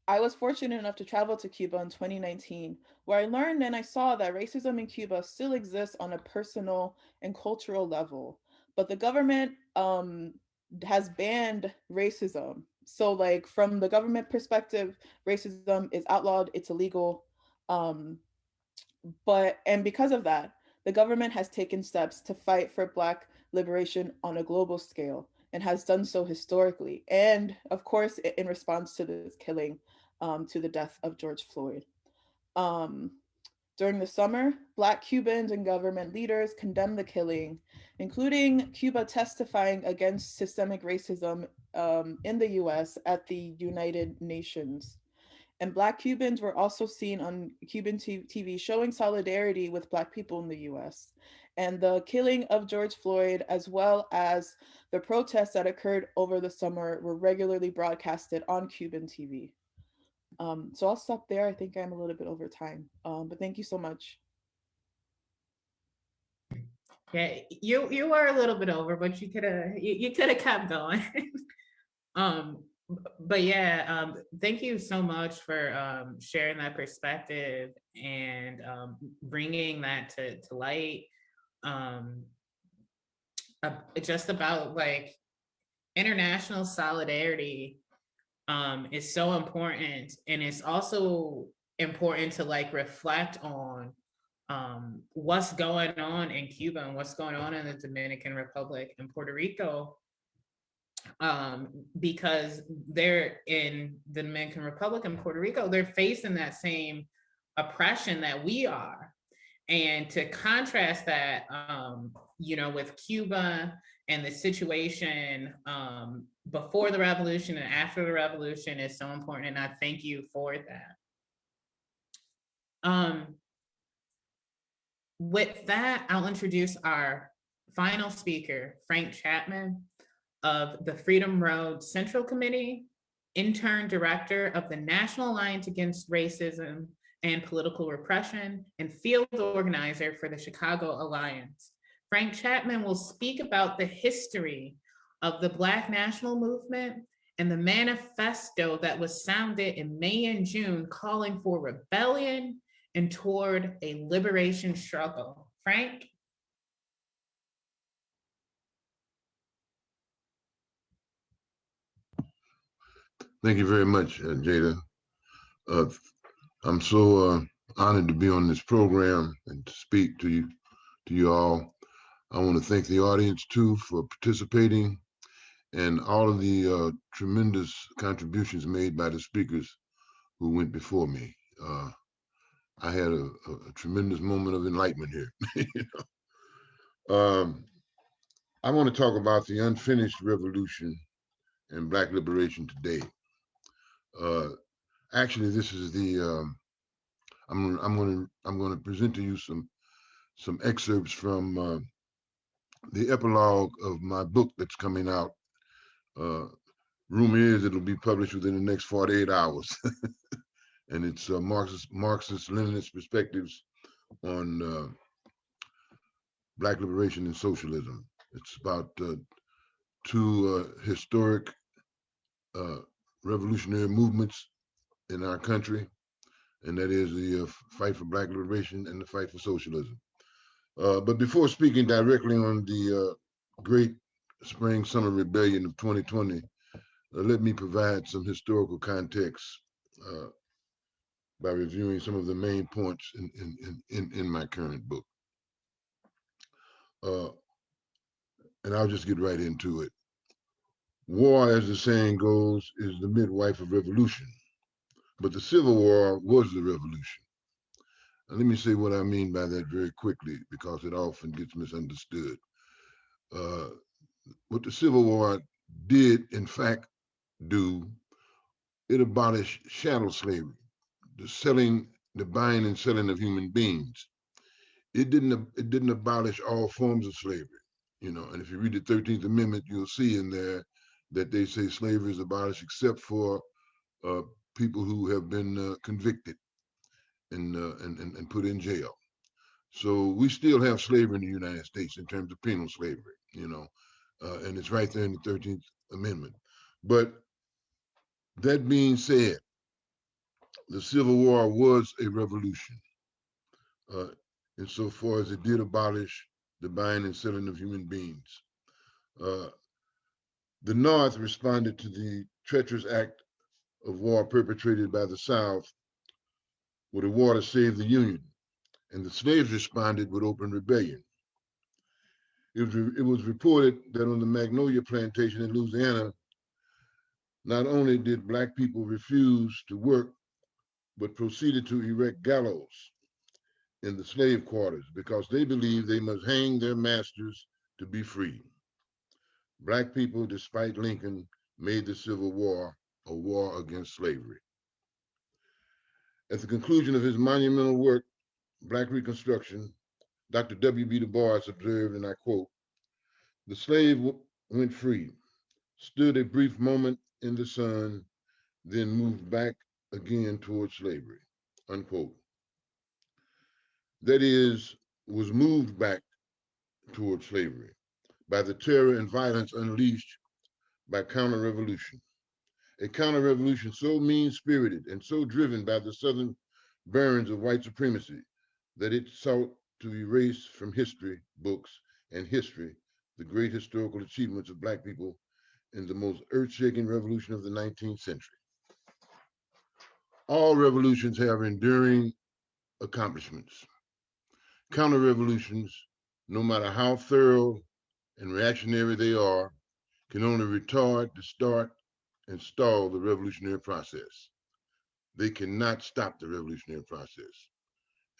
I was fortunate enough to travel to Cuba in 2019, where I learned and I saw that racism in Cuba still exists on a personal and cultural level, but the government has banned racism. So like from the government perspective, racism is outlawed, it's illegal. And because of that, The government has taken steps to fight for Black liberation on a global scale and has done so historically, and of course, in response to this killing, to the death of George Floyd. Um, During the summer, Black Cubans and government leaders condemned the killing, including Cuba testifying against systemic racism in the US at the United Nations. And Black Cubans were also seen on Cuban TV showing solidarity with Black people in the US. And the killing of George Floyd, as well as the protests that occurred over the summer, were regularly broadcasted on Cuban TV. So I'll stop there. I think I'm a little bit over time, but thank you so much. Yeah, you were a little bit over, but you could have kept going. But yeah, thank you so much for sharing that perspective and bringing that to light. Just about like international solidarity is so important, and it's also important to like reflect on what's going on in Cuba and what's going on in the Dominican Republic and Puerto Rico, because they're in the Dominican Republic and Puerto Rico, they're facing that same oppression that we are. And to contrast that, with Cuba and the situation before the revolution and after the revolution is so important, and I thank you for that. With that, I'll introduce our final speaker, Frank Chapman of the Freedom Road Central Committee, intern director of the National Alliance Against Racism and Political Repression, and field organizer for the Chicago Alliance. Frank Chapman will speak about the history of the Black National Movement and the manifesto that was sounded in May and June calling for rebellion and toward a liberation struggle. Frank? Thank you very much, Jayda. I'm so honored to be on this program and to speak to you all. I want to thank the audience too for participating and all of the tremendous contributions made by the speakers who went before me. I had a tremendous moment of enlightenment here. I want to talk about the unfinished revolution and Black liberation today. Actually, this is the I'm going to present to you some excerpts from the epilogue of my book that's coming out. Rumor is it'll be published within the next 48 hours, and it's Marxist-Leninist perspectives on Black liberation and socialism. It's about two historic revolutionary movements in our country, and that is the fight for Black liberation and the fight for socialism. But before speaking directly on the great spring-summer rebellion of 2020, let me provide some historical context by reviewing some of the main points in my current book. And I'll just get right into it. War, as the saying goes, is the midwife of revolution, but the Civil War was the revolution. And let me say what I mean by that very quickly, because it often gets misunderstood. What the Civil War did, in fact, do, it abolished chattel slavery, the buying and selling of human beings. It didn't abolish all forms of slavery, and if you read the 13th Amendment, you'll see in there that they say slavery is abolished except for people who have been convicted and put in jail. So we still have slavery in the United States in terms of penal slavery, and it's right there in the 13th Amendment. But that being said, the Civil War was a revolution insofar as it did abolish the buying and selling of human beings. The North responded to the treacherous act of war perpetrated by the South with a war to save the Union. and the slaves responded with open rebellion. It was reported that on the Magnolia Plantation in Louisiana, not only did Black people refuse to work, but proceeded to erect gallows in the slave quarters because they believed they must hang their masters to be free. Black people, despite Lincoln, made the Civil War a war against slavery. At the conclusion of his monumental work, Black Reconstruction, Dr. W.B. Du Bois observed, and I quote, "The slave went free, stood a brief moment in the sun, then moved back again towards slavery," unquote. That is, was moved back towards slavery by the terror and violence unleashed by counter-revolution. A counter-revolution so mean-spirited and so driven by the Southern barons of white supremacy that it sought to erase from history books and history the great historical achievements of Black people in the most earth-shaking revolution of the 19th century. All revolutions have enduring accomplishments. Counter-revolutions, no matter how thorough and reactionary they are, can only retard the start and stall the revolutionary process. They cannot stop the revolutionary process.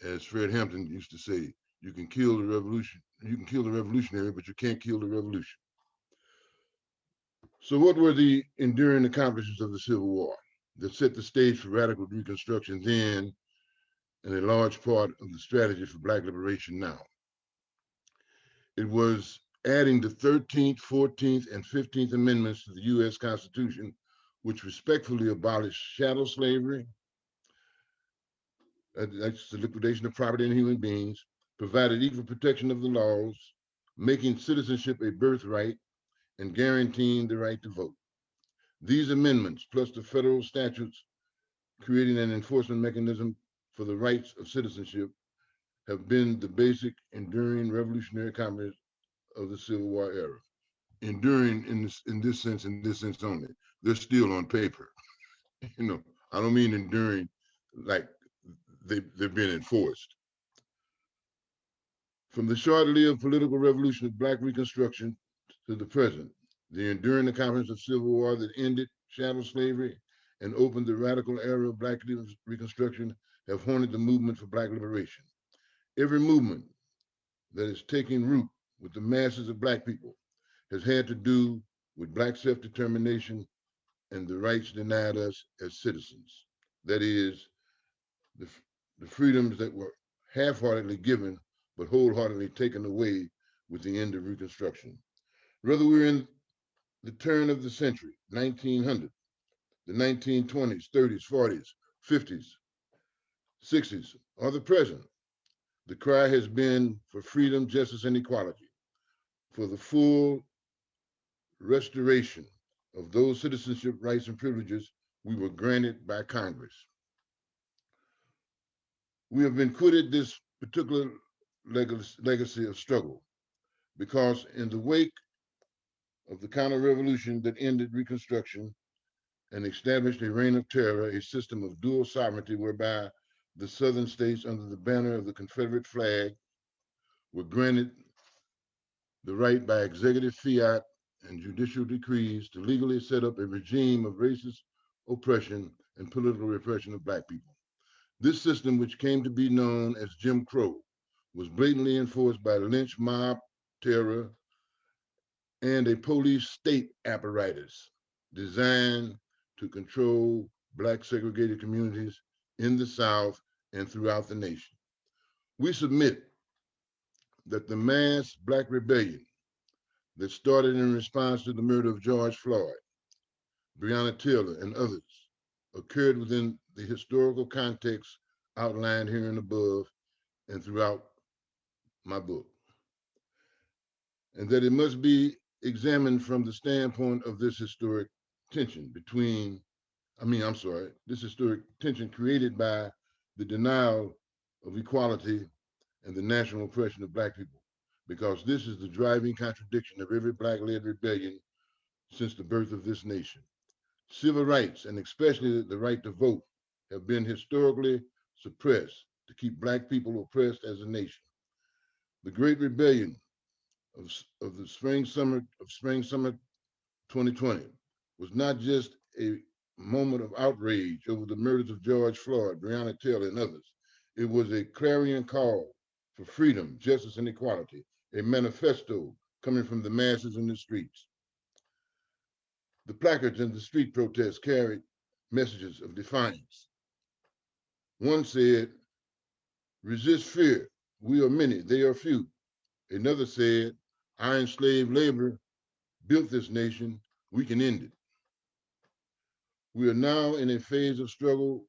As Fred Hampton used to say, you can kill the revolution, you can kill the revolutionary, but you can't kill the revolution. So what were the enduring accomplishments of the Civil War that set the stage for radical Reconstruction then and a large part of the strategy for Black liberation now? It was adding the 13th, 14th, and 15th Amendments to the U.S. Constitution, which respectfully abolished chattel slavery, that's the liquidation of property and human beings, provided equal protection of the laws, making citizenship a birthright, and guaranteeing the right to vote. These amendments, plus the federal statutes creating an enforcement mechanism for the rights of citizenship, have been the basic enduring revolutionary accomplishments of the Civil War era. Enduring in this sense only. They're still on paper. You know, I don't mean enduring like they've been enforced. From the short-lived political revolution of Black Reconstruction to the present, the enduring accomplishments of Civil War that ended chattel slavery and opened the radical era of Black Reconstruction have haunted the movement for Black liberation. Every movement that is taking root with the masses of Black people has had to do with Black self-determination and the rights denied us as citizens. That is, the freedoms that were half-heartedly given but wholeheartedly taken away with the end of Reconstruction. Whether we're in the turn of the century, 1900, the 1920s, 30s, 40s, 50s, 60s, or the present, the cry has been for freedom, justice, and equality, for the full restoration of those citizenship rights and privileges we were granted by Congress. We have been quitted this particular legacy of struggle because in the wake of the counter-revolution that ended Reconstruction and established a reign of terror, a system of dual sovereignty whereby the Southern states under the banner of the Confederate flag were granted the right by executive fiat and judicial decrees to legally set up a regime of racist oppression and political repression of Black people. This system, which came to be known as Jim Crow, was blatantly enforced by lynch mob terror and a police state apparatus designed to control Black segregated communities in the South and throughout the nation. We submit that the mass Black rebellion that started in response to the murder of George Floyd, Breonna Taylor, and others occurred within the historical context outlined here and above and throughout my book, and that it must be examined from the standpoint of this historic tension this historic tension created by the denial of equality and the national oppression of Black people, because this is the driving contradiction of every Black-led rebellion since the birth of this nation. Civil rights, and especially the right to vote, have been historically suppressed to keep Black people oppressed as a nation. The Great Rebellion of the spring summer 2020 was not just a moment of outrage over the murders of George Floyd, Breonna Taylor, and others. It was a clarion call for freedom, justice, and equality, a manifesto coming from the masses in the streets. The placards in the street protests carried messages of defiance. One said, "Resist fear. We are many, they are few." Another said, "Our enslaved labor built this nation. We can end it." We are now in a phase of struggle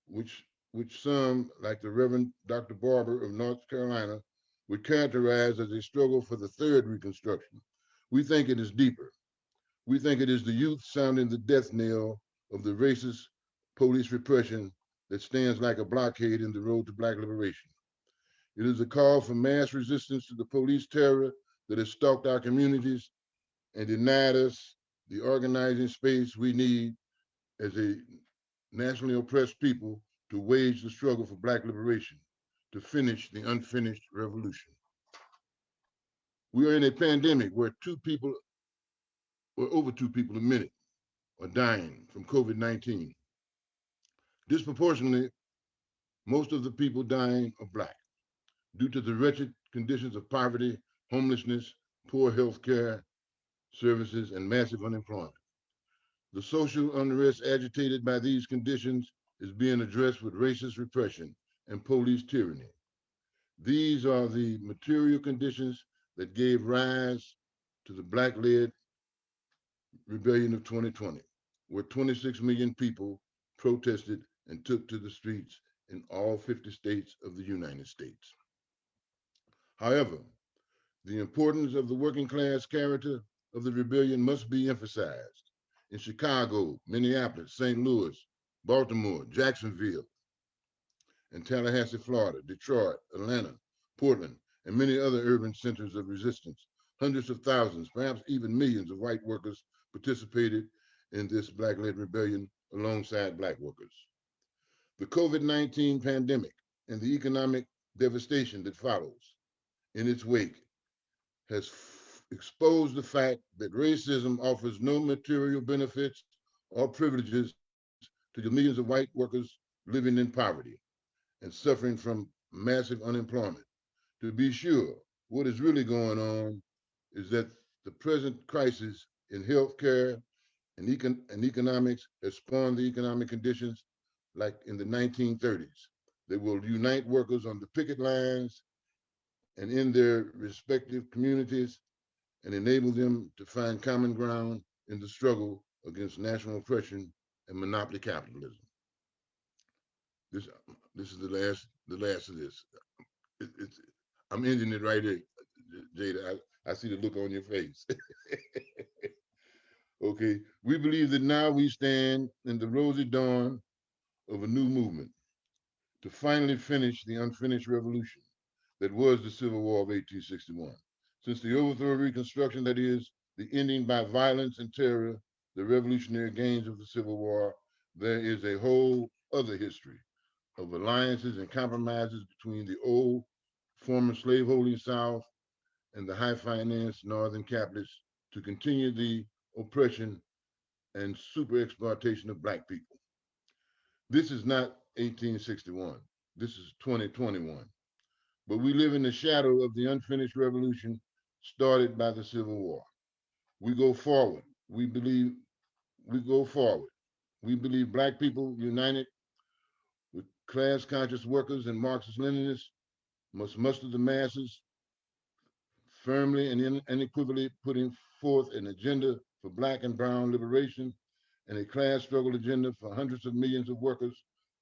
which some, like the Reverend Dr. Barber of North Carolina, would characterize as a struggle for the third Reconstruction. We think it is deeper. We think it is the youth sounding the death knell of the racist police repression that stands like a blockade in the road to Black liberation. It is a call for mass resistance to the police terror that has stalked our communities and denied us the organizing space we need as a nationally oppressed people to wage the struggle for Black liberation, to finish the unfinished revolution. We are in a pandemic where over two people a minute are dying from COVID-19. Disproportionately, most of the people dying are Black due to the wretched conditions of poverty, homelessness, poor health care services, and massive unemployment. The social unrest agitated by these conditions is being addressed with racist repression and police tyranny. These are the material conditions that gave rise to the Black-led rebellion of 2020, where 26 million people protested and took to the streets in all 50 states of the United States. However, the importance of the working class character of the rebellion must be emphasized. In Chicago, Minneapolis, St. Louis, Baltimore, Jacksonville, and Tallahassee, Florida, Detroit, Atlanta, Portland, and many other urban centers of resistance, hundreds of thousands, perhaps even millions of white workers participated in this Black-led rebellion alongside Black workers. The COVID-19 pandemic and the economic devastation that follows in its wake has exposed the fact that racism offers no material benefits or privileges to the millions of white workers living in poverty and suffering from massive unemployment. To be sure, what is really going on is that the present crisis in healthcare and economics has spawned the economic conditions like in the 1930s that will unite workers on the picket lines and in their respective communities and enable them to find common ground in the struggle against national oppression and monopoly capitalism. This is the last of this. I'm ending it right here, Jayda. I see the look on your face. Okay, we believe that now we stand in the rosy dawn of a new movement to finally finish the unfinished revolution that was the Civil War of 1861. Since the overthrow of Reconstruction, that is, the ending by violence and terror, the revolutionary gains of the Civil War, there is a whole other history of alliances and compromises between the old former slaveholding South and the high finance Northern capitalists to continue the oppression and super exploitation of Black people. This is not 1861. This is 2021. But we live in the shadow of the unfinished revolution started by the Civil War. We go forward. We go forward. We believe Black people united with class-conscious workers and Marxist-Leninists must muster the masses firmly and unequivocally putting forth an agenda for Black and brown liberation and a class struggle agenda for hundreds of millions of workers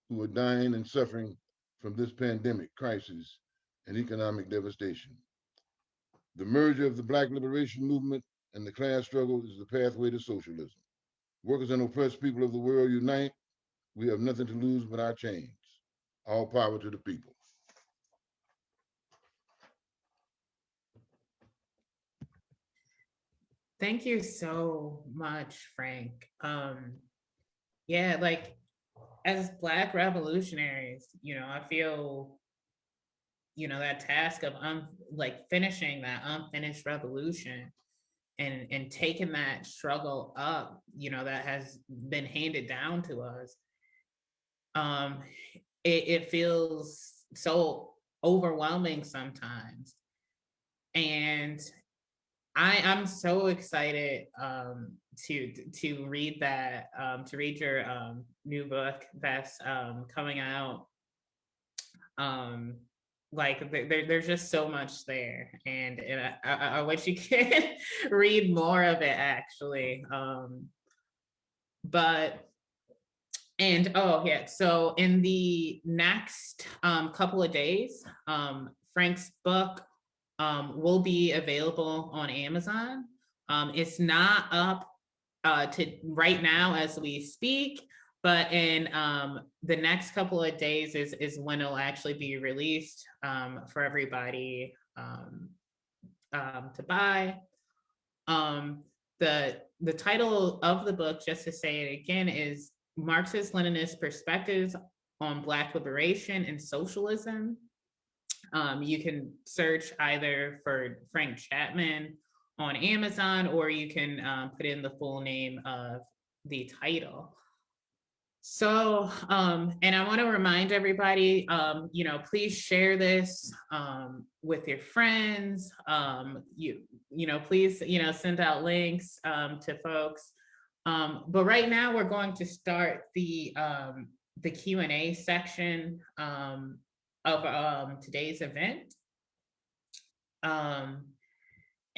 who are dying and suffering from this pandemic crisis and economic devastation. The merger of the Black liberation movement and the class struggle is the pathway to socialism. Workers and oppressed people of the world unite. We have nothing to lose but our chains. All power to the people. Thank you so much, Frank. Yeah, like as Black revolutionaries, I feel that task of like finishing that unfinished revolution and taking that struggle up, that has been handed down to us. It feels so overwhelming sometimes. And I'm so excited to read that, to read your new book that's coming out. Like there's just so much there, and I wish you could read more of it actually. Oh yeah, so in the next couple of days, Frank's book will be available on Amazon. It's not up to right now as we speak, but in the next couple of days is when it'll actually be released for everybody to buy. The title of the book, just to say it again, is Marxist-Leninist Perspectives on Black Liberation and Socialism. You can search either for Frank Chapman on Amazon, or you can put in the full name of the title. So, and I want to remind everybody, please share this with your friends. Please, send out links to folks. But right now we're going to start the Q&A section of today's event.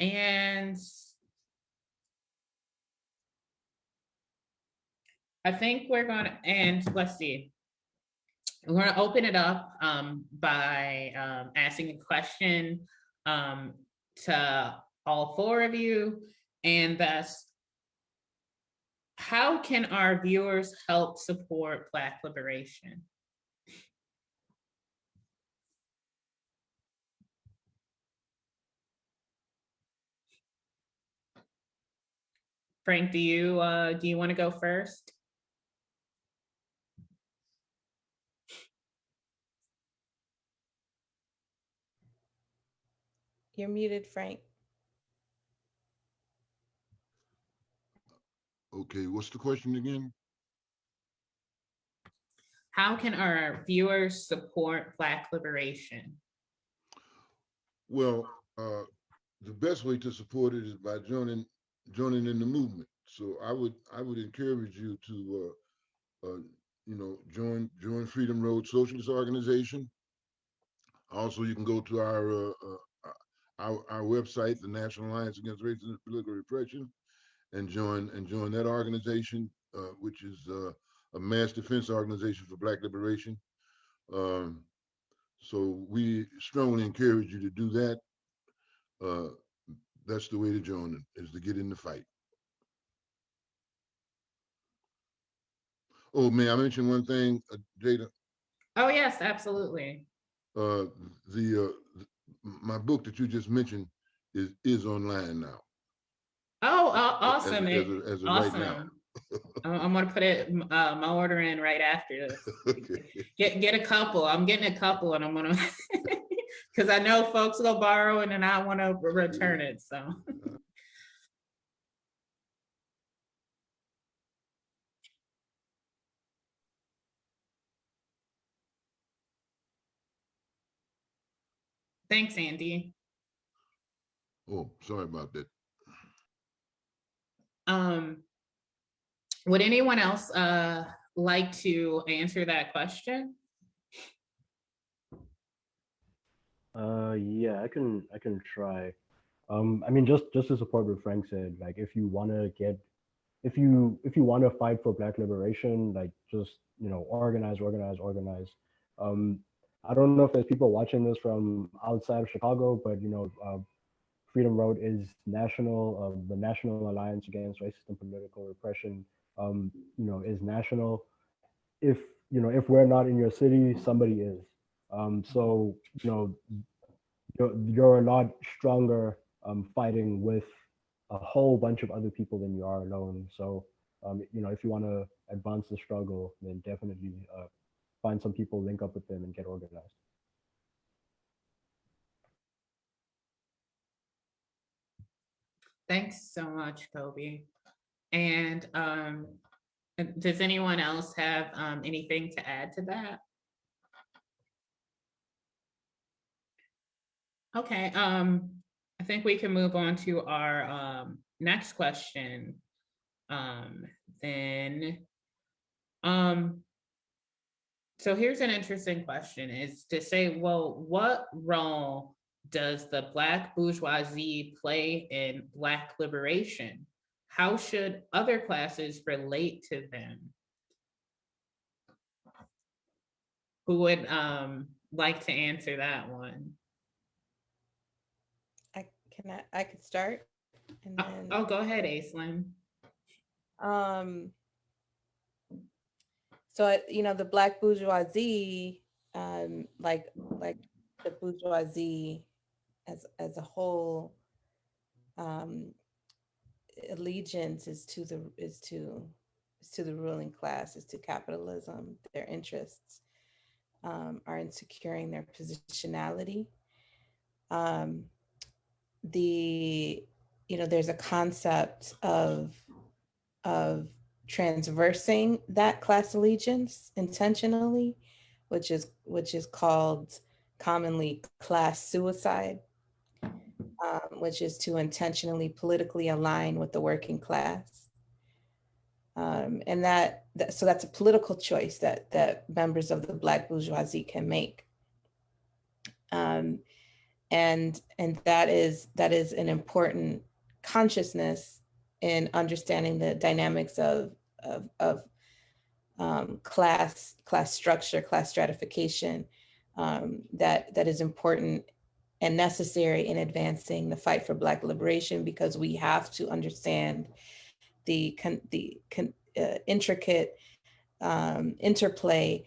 And I think we're gonna, and let's see, we're gonna open it up by asking a question to all four of you, and that's, how can our viewers help support Black liberation? Frank, do you want to go first? You're muted, Frank. Okay, what's the question again? How can our viewers support Black liberation? Well, the best way to support it is by joining in the movement. So I would encourage you to join Freedom Road Socialist Organization. Also, you can go to our website, the National Alliance Against Racism and Political Repression, and join that organization, which is a mass defense organization for Black liberation. So we strongly encourage you to do that. That's the way to join it, is to get in the fight. Oh, may I mention one thing, Jayda? Oh yes, absolutely. My book that you just mentioned is online now. Oh, awesome! As of awesome. Right now. I'm gonna put it my order in right after this. Okay. Get a couple. I'm getting a couple, and I'm gonna because I know folks will borrow and then I want to return it. So. Thanks, Andy. Oh, sorry about that. Would anyone else like to answer that question? Yeah, I can try. I mean, just to support what Frank said, like if you want to fight for Black liberation, like just organize. I don't know if there's people watching this from outside of Chicago, but Freedom Road is national. The National Alliance Against Racism and Political Repression, is national. If we're not in your city, somebody is. So you're a lot stronger fighting with a whole bunch of other people than you are alone. So if you want to advance the struggle, then definitely find some people, link up with them, and get organized. Thanks so much, Kobi. And does anyone else have anything to add to that? Okay, I think we can move on to our next question. Then, so here's an interesting question: is to say, well, what role does the Black bourgeoisie play in Black liberation? How should other classes relate to them? Who would like to answer that one? I could start, and then Oh, go ahead, Aislinn. So the Black bourgeoisie, like the bourgeoisie as a whole, allegiance is to the ruling class, is to capitalism. Their interests are in securing their positionality. There's a concept of transversing that class allegiance intentionally, which is called commonly class suicide, which is to intentionally politically align with the working class. And so that's a political choice that members of the Black bourgeoisie can make. And that is an important consciousness in understanding the dynamics of class structure, class stratification, that is important and necessary in advancing the fight for Black liberation, because we have to understand the intricate interplay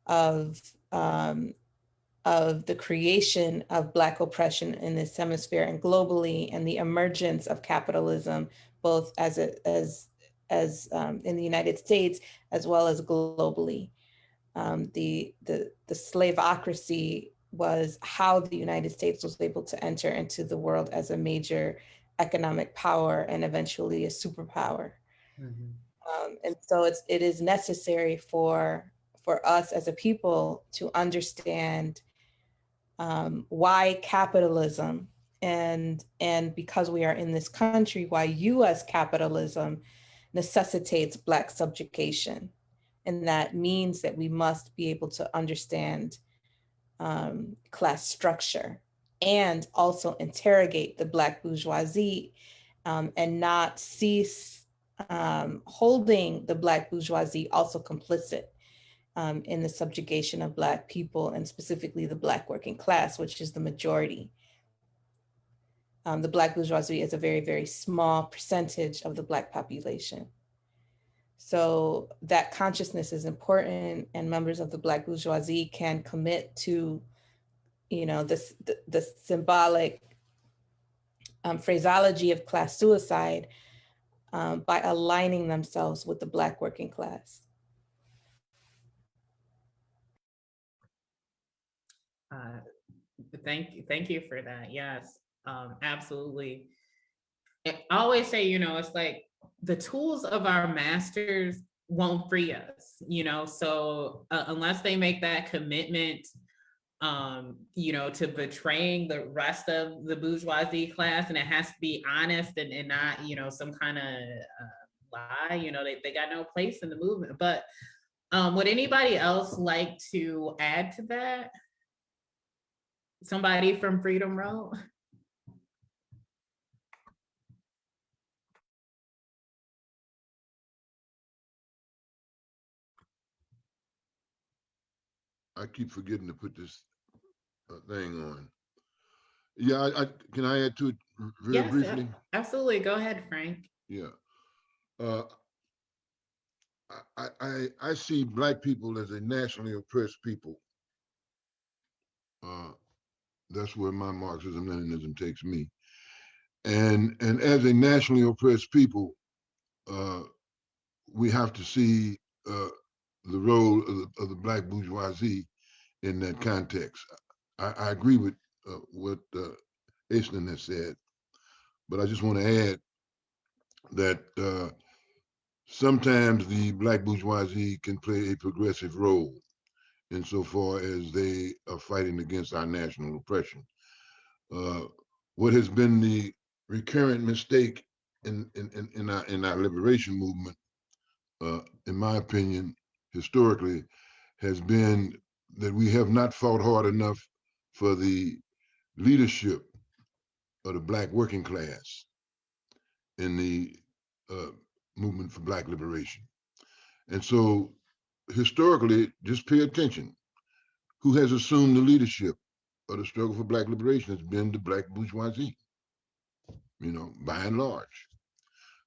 of the creation of Black oppression in this hemisphere and globally, and the emergence of capitalism, both as in the United States as well as globally. The slaveocracy was how the United States was able to enter into the world as a major economic power and eventually a superpower. Mm-hmm. And so it is necessary for us as a people to understand why capitalism, and because we are in this country, why US capitalism necessitates Black subjugation. And that means that we must be able to understand class structure and also interrogate the Black bourgeoisie, and not cease holding the Black bourgeoisie also complicit in the subjugation of Black people, and specifically the Black working class, which is the majority. The Black bourgeoisie is a very, very small percentage of the Black population. So that consciousness is important, and members of the Black bourgeoisie can commit to, the symbolic phraseology of class suicide by aligning themselves with the Black working class. Thank you for that. Yes, absolutely. I always say, it's like the tools of our masters won't free us, so unless they make that commitment, to betraying the rest of the bourgeoisie class, and it has to be honest and not, some kind of lie, they got no place in the movement. But would anybody else like to add to that? Somebody from Freedom Road? I keep forgetting to put this thing on. Yeah, can I add to it very briefly? Absolutely. Go ahead, Frank. Yeah. I see Black people as a nationally oppressed people. That's where my Marxism-Leninism takes me. And as a nationally oppressed people, we have to see the role of the Black bourgeoisie in that context. I agree with what Aislinn has said, but I just want to add that sometimes the black bourgeoisie can play a progressive role insofar as they are fighting against our national oppression. What has been the recurrent mistake in our liberation movement, in my opinion, historically, has been that we have not fought hard enough for the leadership of the black working class in the movement for black liberation. And so historically, just pay attention. Who has assumed the leadership of the struggle for black liberation has been the black bourgeoisie, by and large.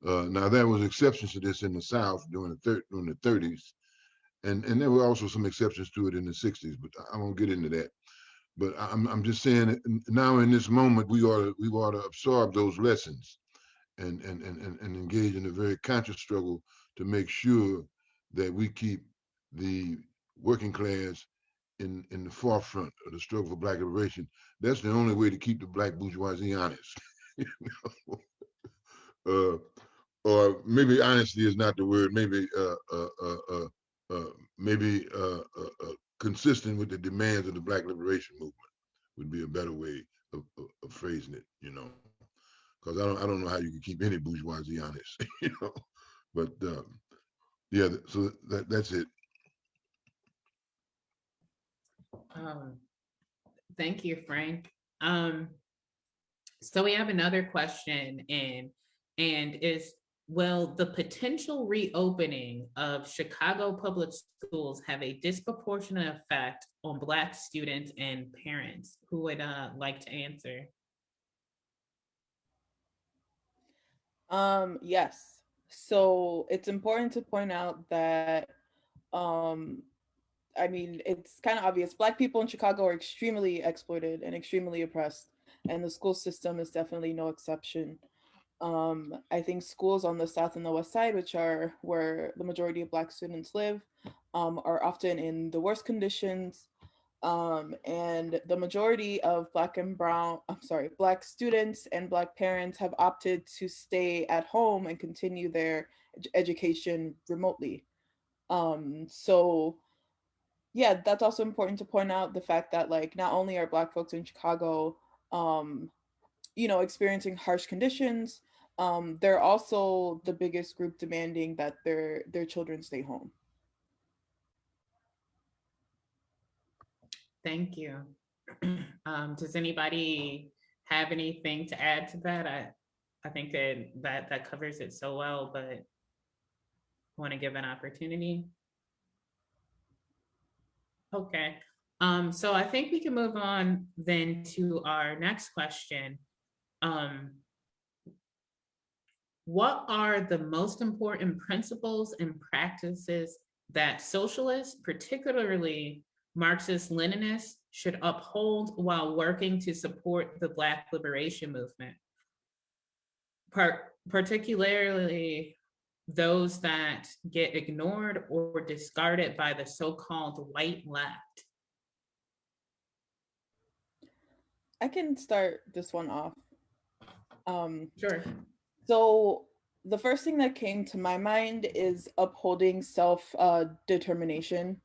Now, there was exceptions to this in the South during the 30s, and there were also some exceptions to it in the 60s, but I won't get into that. But I'm just saying that now in this moment, we ought to absorb those lessons and engage in a very conscious struggle to make sure that we keep the working class in the forefront of the struggle for black liberation. That's the only way to keep the black bourgeoisie honest. Or maybe honesty is not the word. Maybe consistent with the demands of the black liberation movement would be a better way of phrasing it. Because I don't know how you can keep any bourgeoisie honest. But yeah, so that's it. Thank you, Frank. So we have another question in, and is, will the potential reopening of Chicago public schools have a disproportionate effect on Black students and parents? Who would like to answer? Yes. So it's important to point out that, I mean, it's kind of obvious. Black people in Chicago are extremely exploited and extremely oppressed, and the school system is definitely no exception. I think schools on the South and the West Side, which are where the majority of Black students live, are often in the worst conditions. And the majority of Black students and Black parents have opted to stay at home and continue their education remotely. So yeah, that's also important to point out the fact that, like, not only are Black folks in Chicago, um, experiencing harsh conditions, they're also the biggest group demanding that their children stay home. Thank you. Does anybody have anything to add to that? I think that covers it so well, but want to give an opportunity. Okay. So I think we can move on then to our next question. What are the most important principles and practices that socialists, particularly Marxist-Leninists, should uphold while working to support the Black liberation movement? Particularly those that get ignored or discarded by the so-called white left. I can start this one off. Sure. So the first thing that came to my mind is upholding self-determination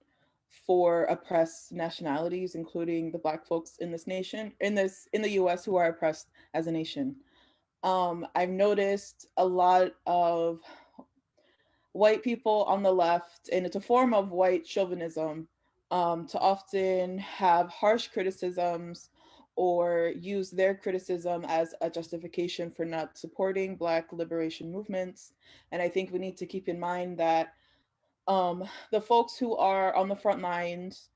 for oppressed nationalities, including the Black folks in this nation, in the U.S. who are oppressed as a nation. I've noticed a lot of white people on the left, and it's a form of white chauvinism, to often have harsh criticisms or use their criticism as a justification for not supporting Black liberation movements. And I think we need to keep in mind that the folks who are on the front lines,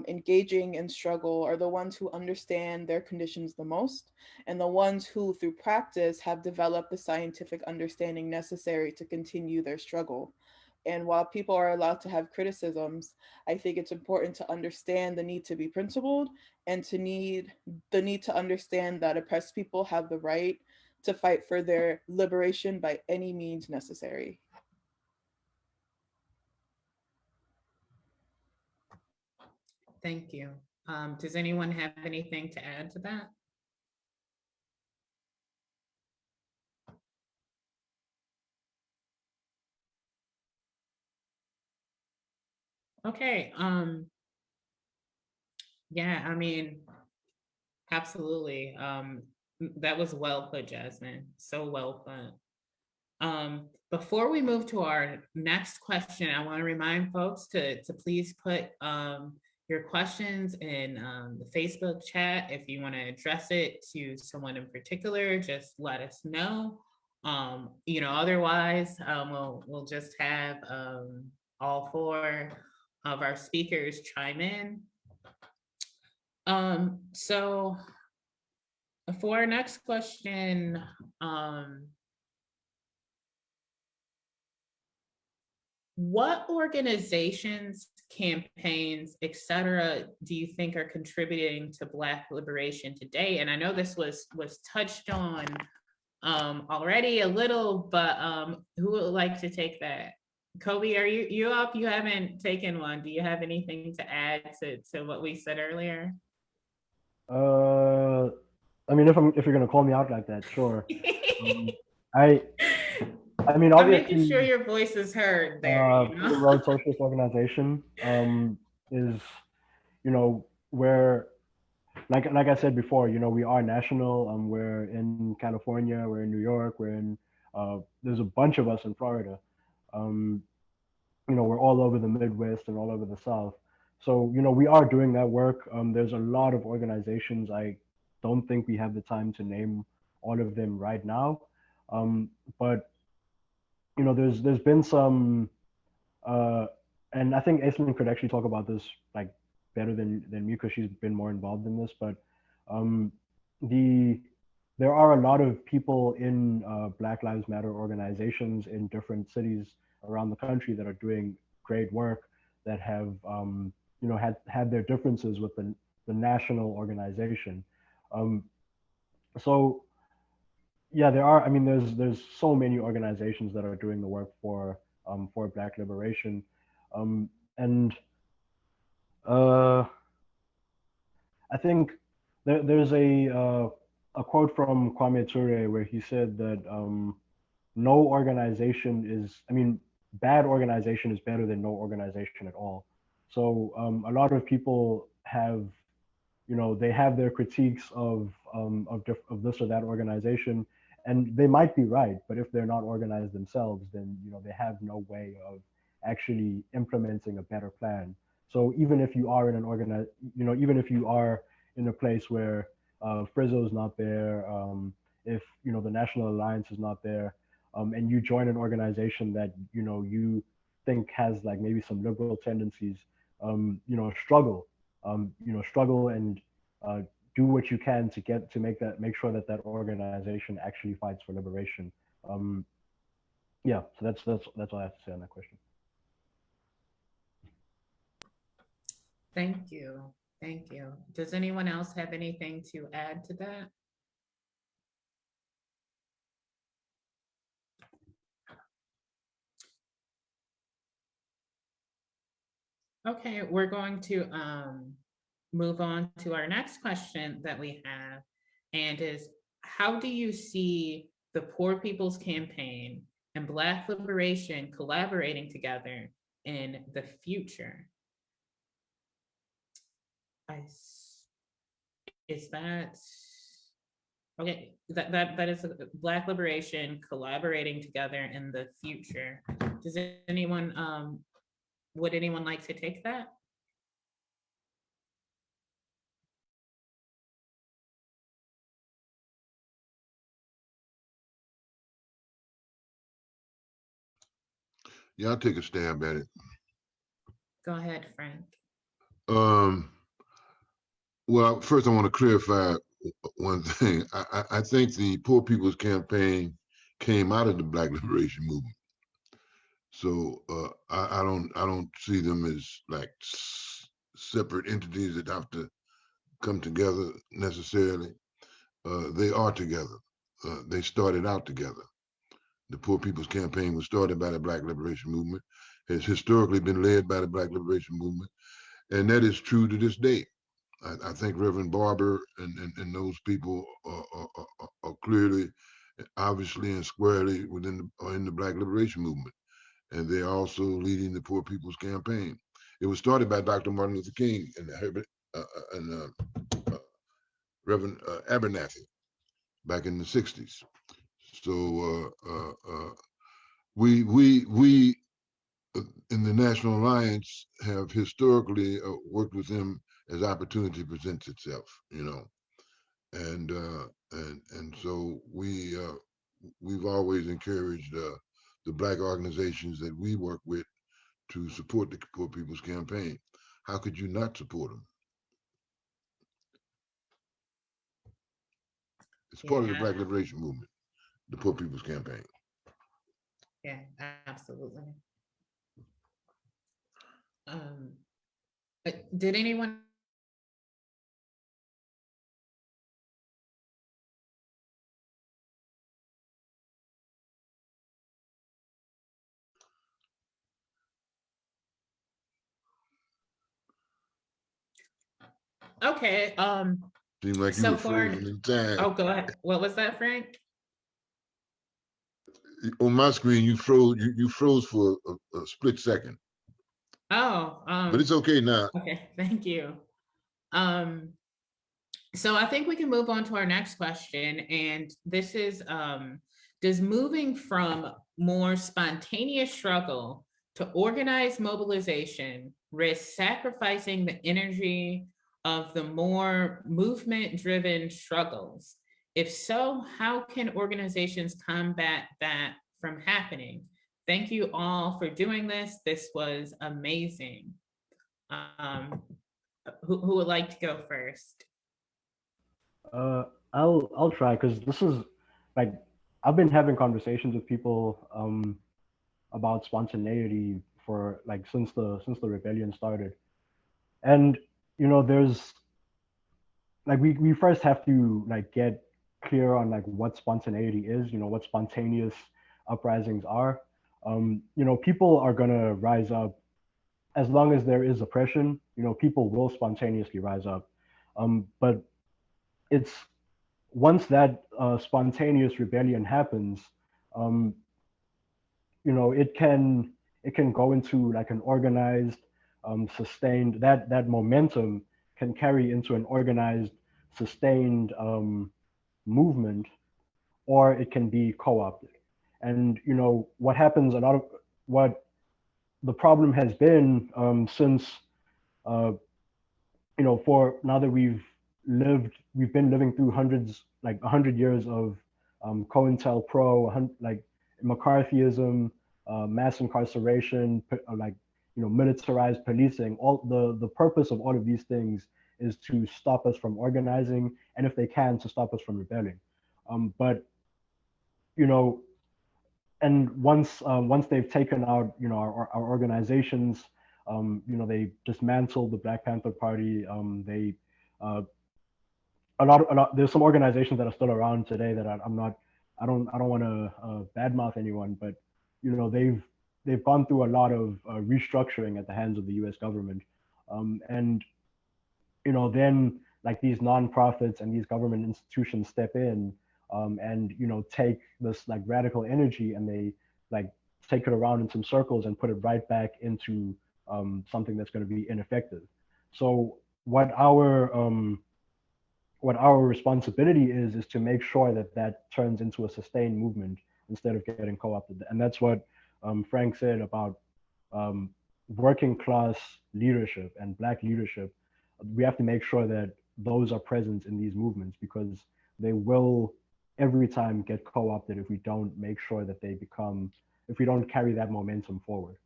engaging in struggle, are the ones who understand their conditions the most, and the ones who, through practice, have developed the scientific understanding necessary to continue their struggle. And while people are allowed to have criticisms, I think it's important to understand the need to be principled, and the need to understand that oppressed people have the right to fight for their liberation by any means necessary. Thank you. Does anyone have anything to add to that? Okay. Yeah, I mean, absolutely. That was well put, Jazmine. So well put. Before we move to our next question, I want to remind folks to please put your questions in the Facebook chat. If you want to address it to someone in particular, just let us know. Otherwise, we'll just have all four of our speakers chime in. So for our next question, what organizations, campaigns, et cetera, do you think are contributing to Black liberation today? And I know this was touched on already a little, but who would like to take that? Kobi, are you up? You haven't taken one. Do you have anything to add to what we said earlier? I mean, if you're gonna call me out like that, sure. I mean, I'm making obviously, sure your voice is heard there. Freedom Road Socialist Organization is, where, like I said before, we are national. We're in California, we're in New York, there's a bunch of us in Florida. We're all over the Midwest and all over the South. So, we are doing that work. There's a lot of organizations. I don't think we have the time to name all of them right now. But there's been some, and I think Aislinn could actually talk about this like better than me because she's been more involved in this. But um, there are a lot of people in Black Lives Matter organizations in different cities around the country that are doing great work that have had their differences with the national organization. So yeah, there are. I mean, there's so many organizations that are doing the work for Black liberation, and I think there's a quote from Kwame Ture where he said that no organization is. I mean, bad organization is better than no organization at all. So a lot of people have, they have their critiques of this or that organization, and they might be right, but if they're not organized themselves, then they have no way of actually implementing a better plan. So even if you are in even if you are in a place where FRSO is not there, if the National Alliance is not there, and you join an organization that you think has like maybe some liberal tendencies, struggle, struggle and do what you can to make sure that organization actually fights for liberation. Yeah, so that's all I have to say on that question. Thank you. Thank you. Does anyone else have anything to add to that? Okay, we're going to move on to our next question that we have, and is, how do you see the Poor People's Campaign and Black liberation collaborating together in the future? Is that okay? That is Black liberation collaborating together in the future. Does anyone would anyone like to take that? Yeah, I'll take a stab at it. Go ahead, Frank. Well, first I want to clarify one thing. I think the Poor People's Campaign came out of the Black Liberation Movement. So I don't see them as like separate entities that have to come together necessarily. They are together. They started out together. The Poor People's Campaign was started by the Black Liberation Movement, has historically been led by the Black Liberation Movement, and that is true to this day. I think Reverend Barber and those people are clearly, obviously, and squarely in the Black Liberation Movement, and they're also leading the Poor People's Campaign. It was started by Dr. Martin Luther King and Reverend Abernathy back in the 60s. So we in the National Alliance have historically worked with them as opportunity presents itself, you know, and so we've always encouraged the Black organizations that we work with to support the Poor People's Campaign. How could you not support them? It's part of the Black Liberation Movement, the Poor People's Campaign. Yeah, absolutely. Did anyone? Okay. Seemed like you So were frozen in time. oh, go ahead. What was that, Frank? On my screen, you froze. You froze for a split second. Oh, But it's okay now. okay, thank you. So I think we can move on to our next question. And this is, does moving from more spontaneous struggle to organized mobilization risk sacrificing the energy of the more movement-driven struggles? If so, how can organizations combat that from happening? Thank you all for doing this. This was amazing. Who would like to go first? I'll try, because this is like, I've been having conversations with people about spontaneity for like since the rebellion started, and you know, there's like we first have to like get clear on like what spontaneity is, you know, what spontaneous uprisings are. You know, people are gonna rise up as long as there is oppression. You know, people will spontaneously rise up, but it's once that spontaneous rebellion happens, um, you know, it can go into like an organized, sustained, that momentum can carry into an organized, sustained movement, or it can be co-opted. And you know what happens, a lot of what the problem has been since you know, for now that we've been living through like 100 years of COINTELPRO, like McCarthyism, mass incarceration, like, you know, militarized policing. All the purpose of all of these things is to stop us from organizing, and if they can, to stop us from rebelling. But you know, and once they've taken out, you know, our organizations, you know, they dismantled the Black Panther Party. They a lot. There's some organizations that are still around today that I'm not. I don't want to badmouth anyone, but you know, they've gone through a lot of restructuring at the hands of the U.S. government, and you know, then like these nonprofits and these government institutions step in, and you know, take this like radical energy, and they like take it around in some circles and put it right back into something that's going to be ineffective. So what our responsibility is to make sure that that turns into a sustained movement instead of getting co-opted. And that's what Frank said about working class leadership and Black leadership. We have to make sure that those are present in these movements, because they will every time get co-opted if we don't make sure that if we don't carry that momentum forward.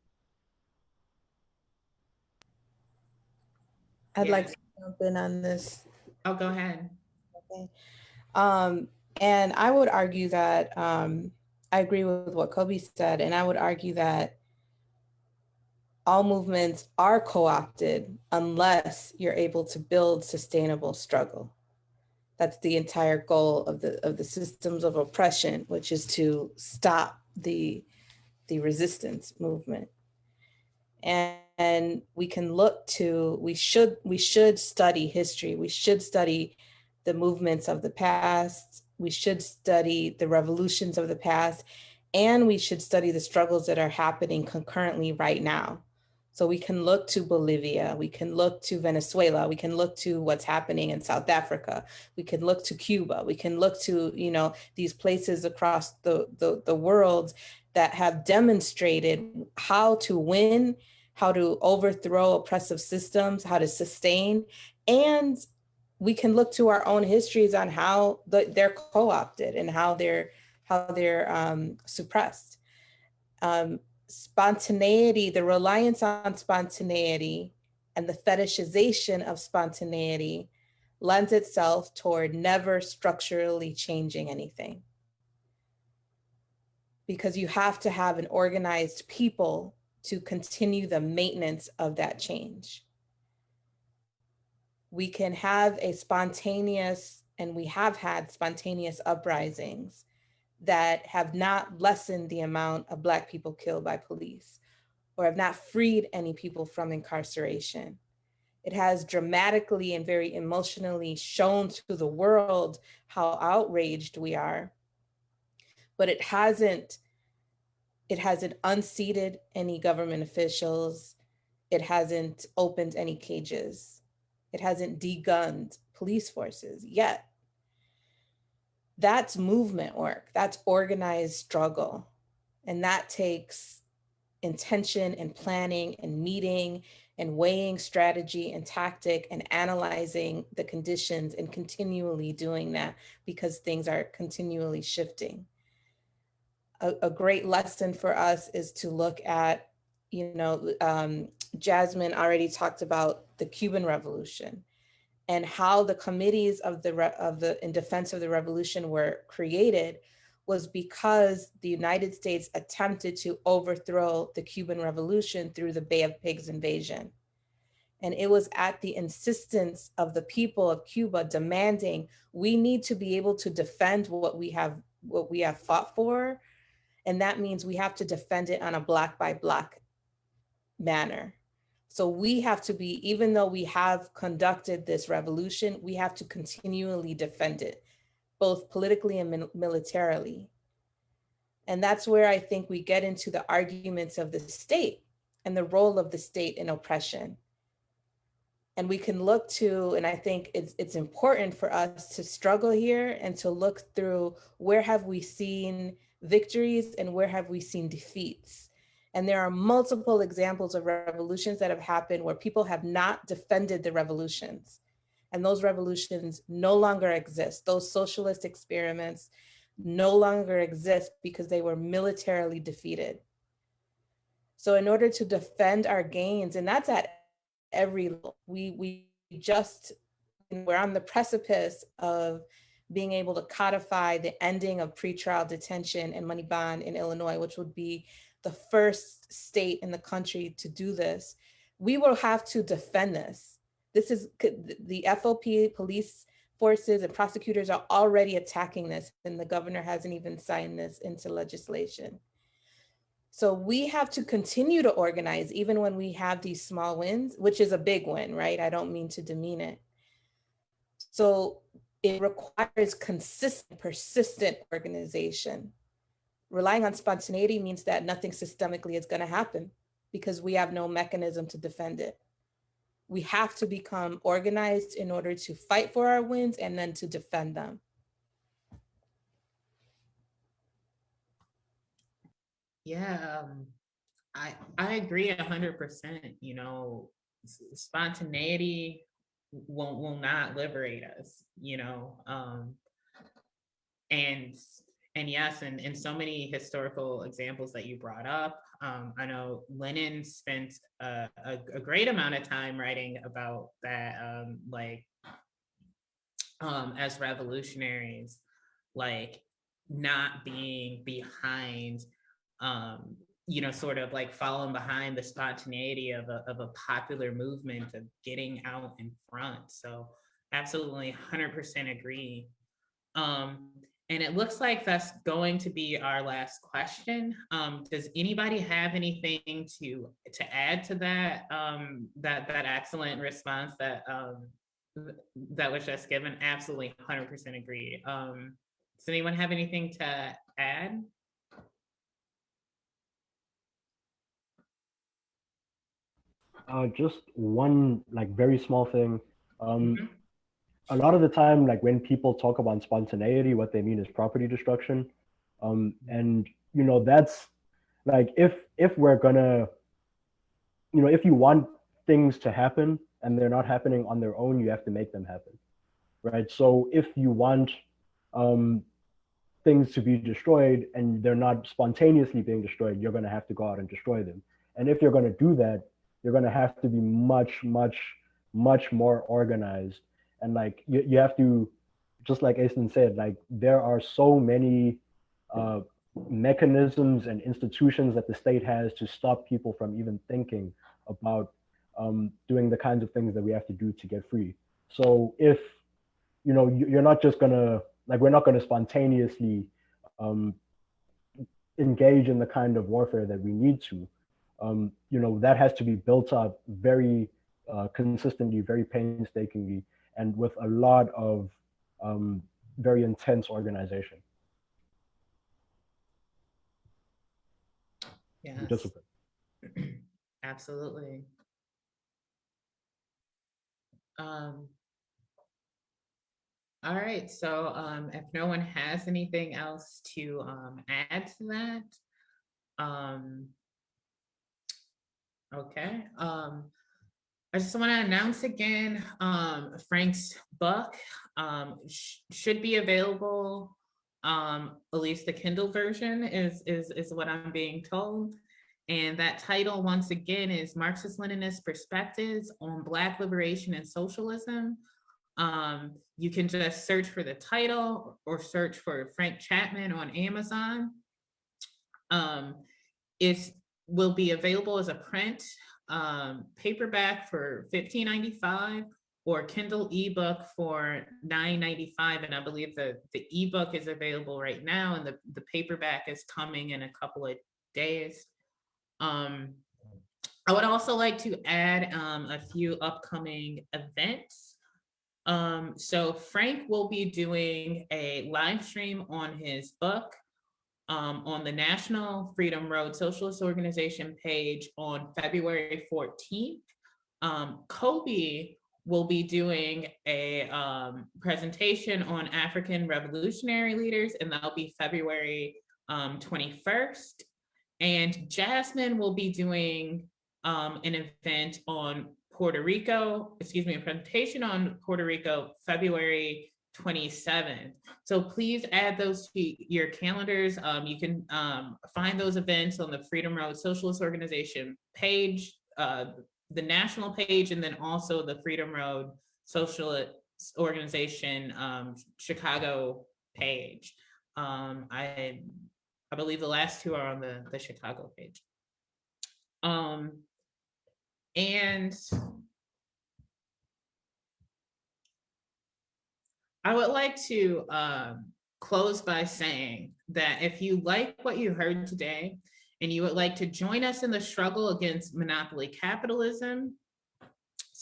I'd like to jump in on this. Oh, go ahead. Okay. And I would argue that I agree with what Kobi said, and I would argue that all movements are co-opted unless you're able to build sustainable struggle. That's the entire goal of the systems of oppression, which is to stop the resistance movement. And we can look to, we should study history. We should study the movements of the past. We should study the revolutions of the past, and we should study the struggles that are happening concurrently right now. So we can look to Bolivia, we can look to Venezuela, we can look to what's happening in South Africa, we can look to Cuba, we can look to, you know, these places across the world that have demonstrated how to win, how to overthrow oppressive systems, how to sustain. And we can look to our own histories on how they're co-opted and how they're suppressed. Spontaneity, the reliance on spontaneity and the fetishization of spontaneity lends itself toward never structurally changing anything. Because you have to have an organized people to continue the maintenance of that change. We can have a spontaneous, and we have had spontaneous uprisings that have not lessened the amount of Black people killed by police or have not freed any people from incarceration. It has dramatically and very emotionally shown to the world how outraged we are, but it hasn't unseated any government officials. It hasn't opened any cages. It hasn't degunned police forces yet. That's movement work, that's organized struggle. And that takes intention and planning and meeting and weighing strategy and tactic and analyzing the conditions and continually doing that because things are continually shifting. A great lesson for us is to look at, you know, Jazmine already talked about the Cuban Revolution and how the committees in defense of the revolution were created was because the United States attempted to overthrow the Cuban Revolution through the Bay of Pigs invasion. And it was at the insistence of the people of Cuba demanding, we need to be able to defend what we have fought for. And that means we have to defend it on a Black by Black manner. So we have to be, even though we have conducted this revolution, we have to continually defend it, both politically and militarily. And that's where I think we get into the arguments of the state and the role of the state in oppression. And we can look to, and I think it's important for us to struggle here and to look through where have we seen victories and where have we seen defeats. And there are multiple examples of revolutions that have happened where people have not defended the revolutions. And those revolutions no longer exist. Those socialist experiments no longer exist because they were militarily defeated. So in order to defend our gains, and that's at every level, we're on the precipice of being able to codify the ending of pretrial detention and money bond in Illinois, which would be the first state in the country to do this. We will have to defend this. This is the FOP, police forces and prosecutors are already attacking this, and the governor hasn't even signed this into legislation. So we have to continue to organize even when we have these small wins, which is a big win, right? I don't mean to demean it. So it requires consistent, persistent organization. Relying on spontaneity means that nothing systemically is going to happen because we have no mechanism to defend it. We have to become organized in order to fight for our wins and then to defend them. Yeah, I agree 100%. You know, spontaneity will not liberate us. You know, and yes, and so many historical examples that you brought up. I know Lenin spent a great amount of time writing about that, as revolutionaries, like not being behind, you know, sort of like following behind the spontaneity of a popular movement of getting out in front. So absolutely 100% agree. And it looks like that's going to be our last question. Does anybody have anything to add to that, that excellent response that that was just given? Absolutely 100% agree. Does anyone have anything to add? Just one like very small thing. Mhm. A lot of the time, like when people talk about spontaneity, what they mean is property destruction. And you know, that's like if we're gonna, you know, if you want things to happen and they're not happening on their own, you have to make them happen, right? So if you want um, things to be destroyed and they're not spontaneously being destroyed, you're going to have to go out and destroy them. And if you're going to do that, you're going to have to be much more organized. And like you have to, just like Aislinn said, like there are so many uh, mechanisms and institutions that the state has to stop people from even thinking about doing the kinds of things that we have to do to get free. So if you know you're not just gonna like we're not gonna spontaneously um, engage in the kind of warfare that we need to. You know, that has to be built up very consistently, very painstakingly, and with a lot of um, very intense organization and Yes, discipline. absolutely. Um, all right, so if no one has anything else to add to that, um, okay. I just want to announce again, Frank's book should be available. At least the Kindle version is what I'm being told. And that title, once again, is Marxist-Leninist Perspectives on Black Liberation and Socialism. You can just search for the title or search for Frank Chapman on Amazon. Um, it will be available as a print paperback for $15.95 or Kindle ebook for $9.95. And I believe the ebook is available right now and the paperback is coming in a couple of days. I would also like to add a few upcoming events. So Frank will be doing a live stream on his book on the National Freedom Road Socialist Organization page on February 14th. Kobi will be doing a presentation on African revolutionary leaders, and that'll be February 21st. And Jazmine will be doing an event on Puerto Rico, a presentation on Puerto Rico, February 27th. So please add those to your calendars. You can find those events on the Freedom Road Socialist Organization page, the national page, and then also the Freedom Road Socialist Organization Chicago page. I believe the last two are on the Chicago page. And I would like to close by saying that if you like what you heard today and you would like to join us in the struggle against monopoly capitalism,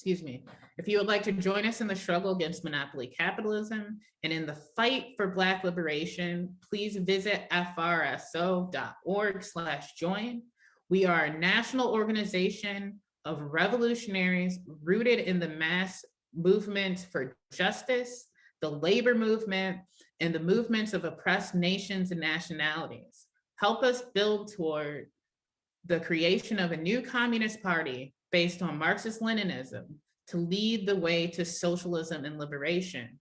if you would like to join us in the struggle against monopoly capitalism and in the fight for Black liberation, please visit FRSO.org/join. We are a national organization of revolutionaries rooted in the mass movement for justice, the labor movement, and the movements of oppressed nations and nationalities. Help us build toward the creation of a new communist party based on Marxist-Leninism to lead the way to socialism and liberation.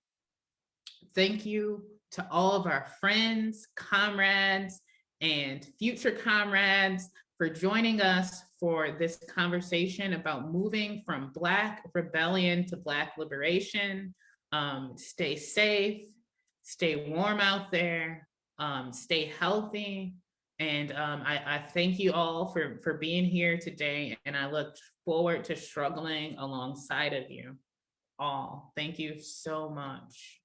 Thank you to all of our friends, comrades, and future comrades for joining us for this conversation about moving from Black rebellion to Black liberation. Stay safe, stay warm out there, stay healthy. And I thank you all for being here today, and I look forward to struggling alongside of you all. Thank you so much.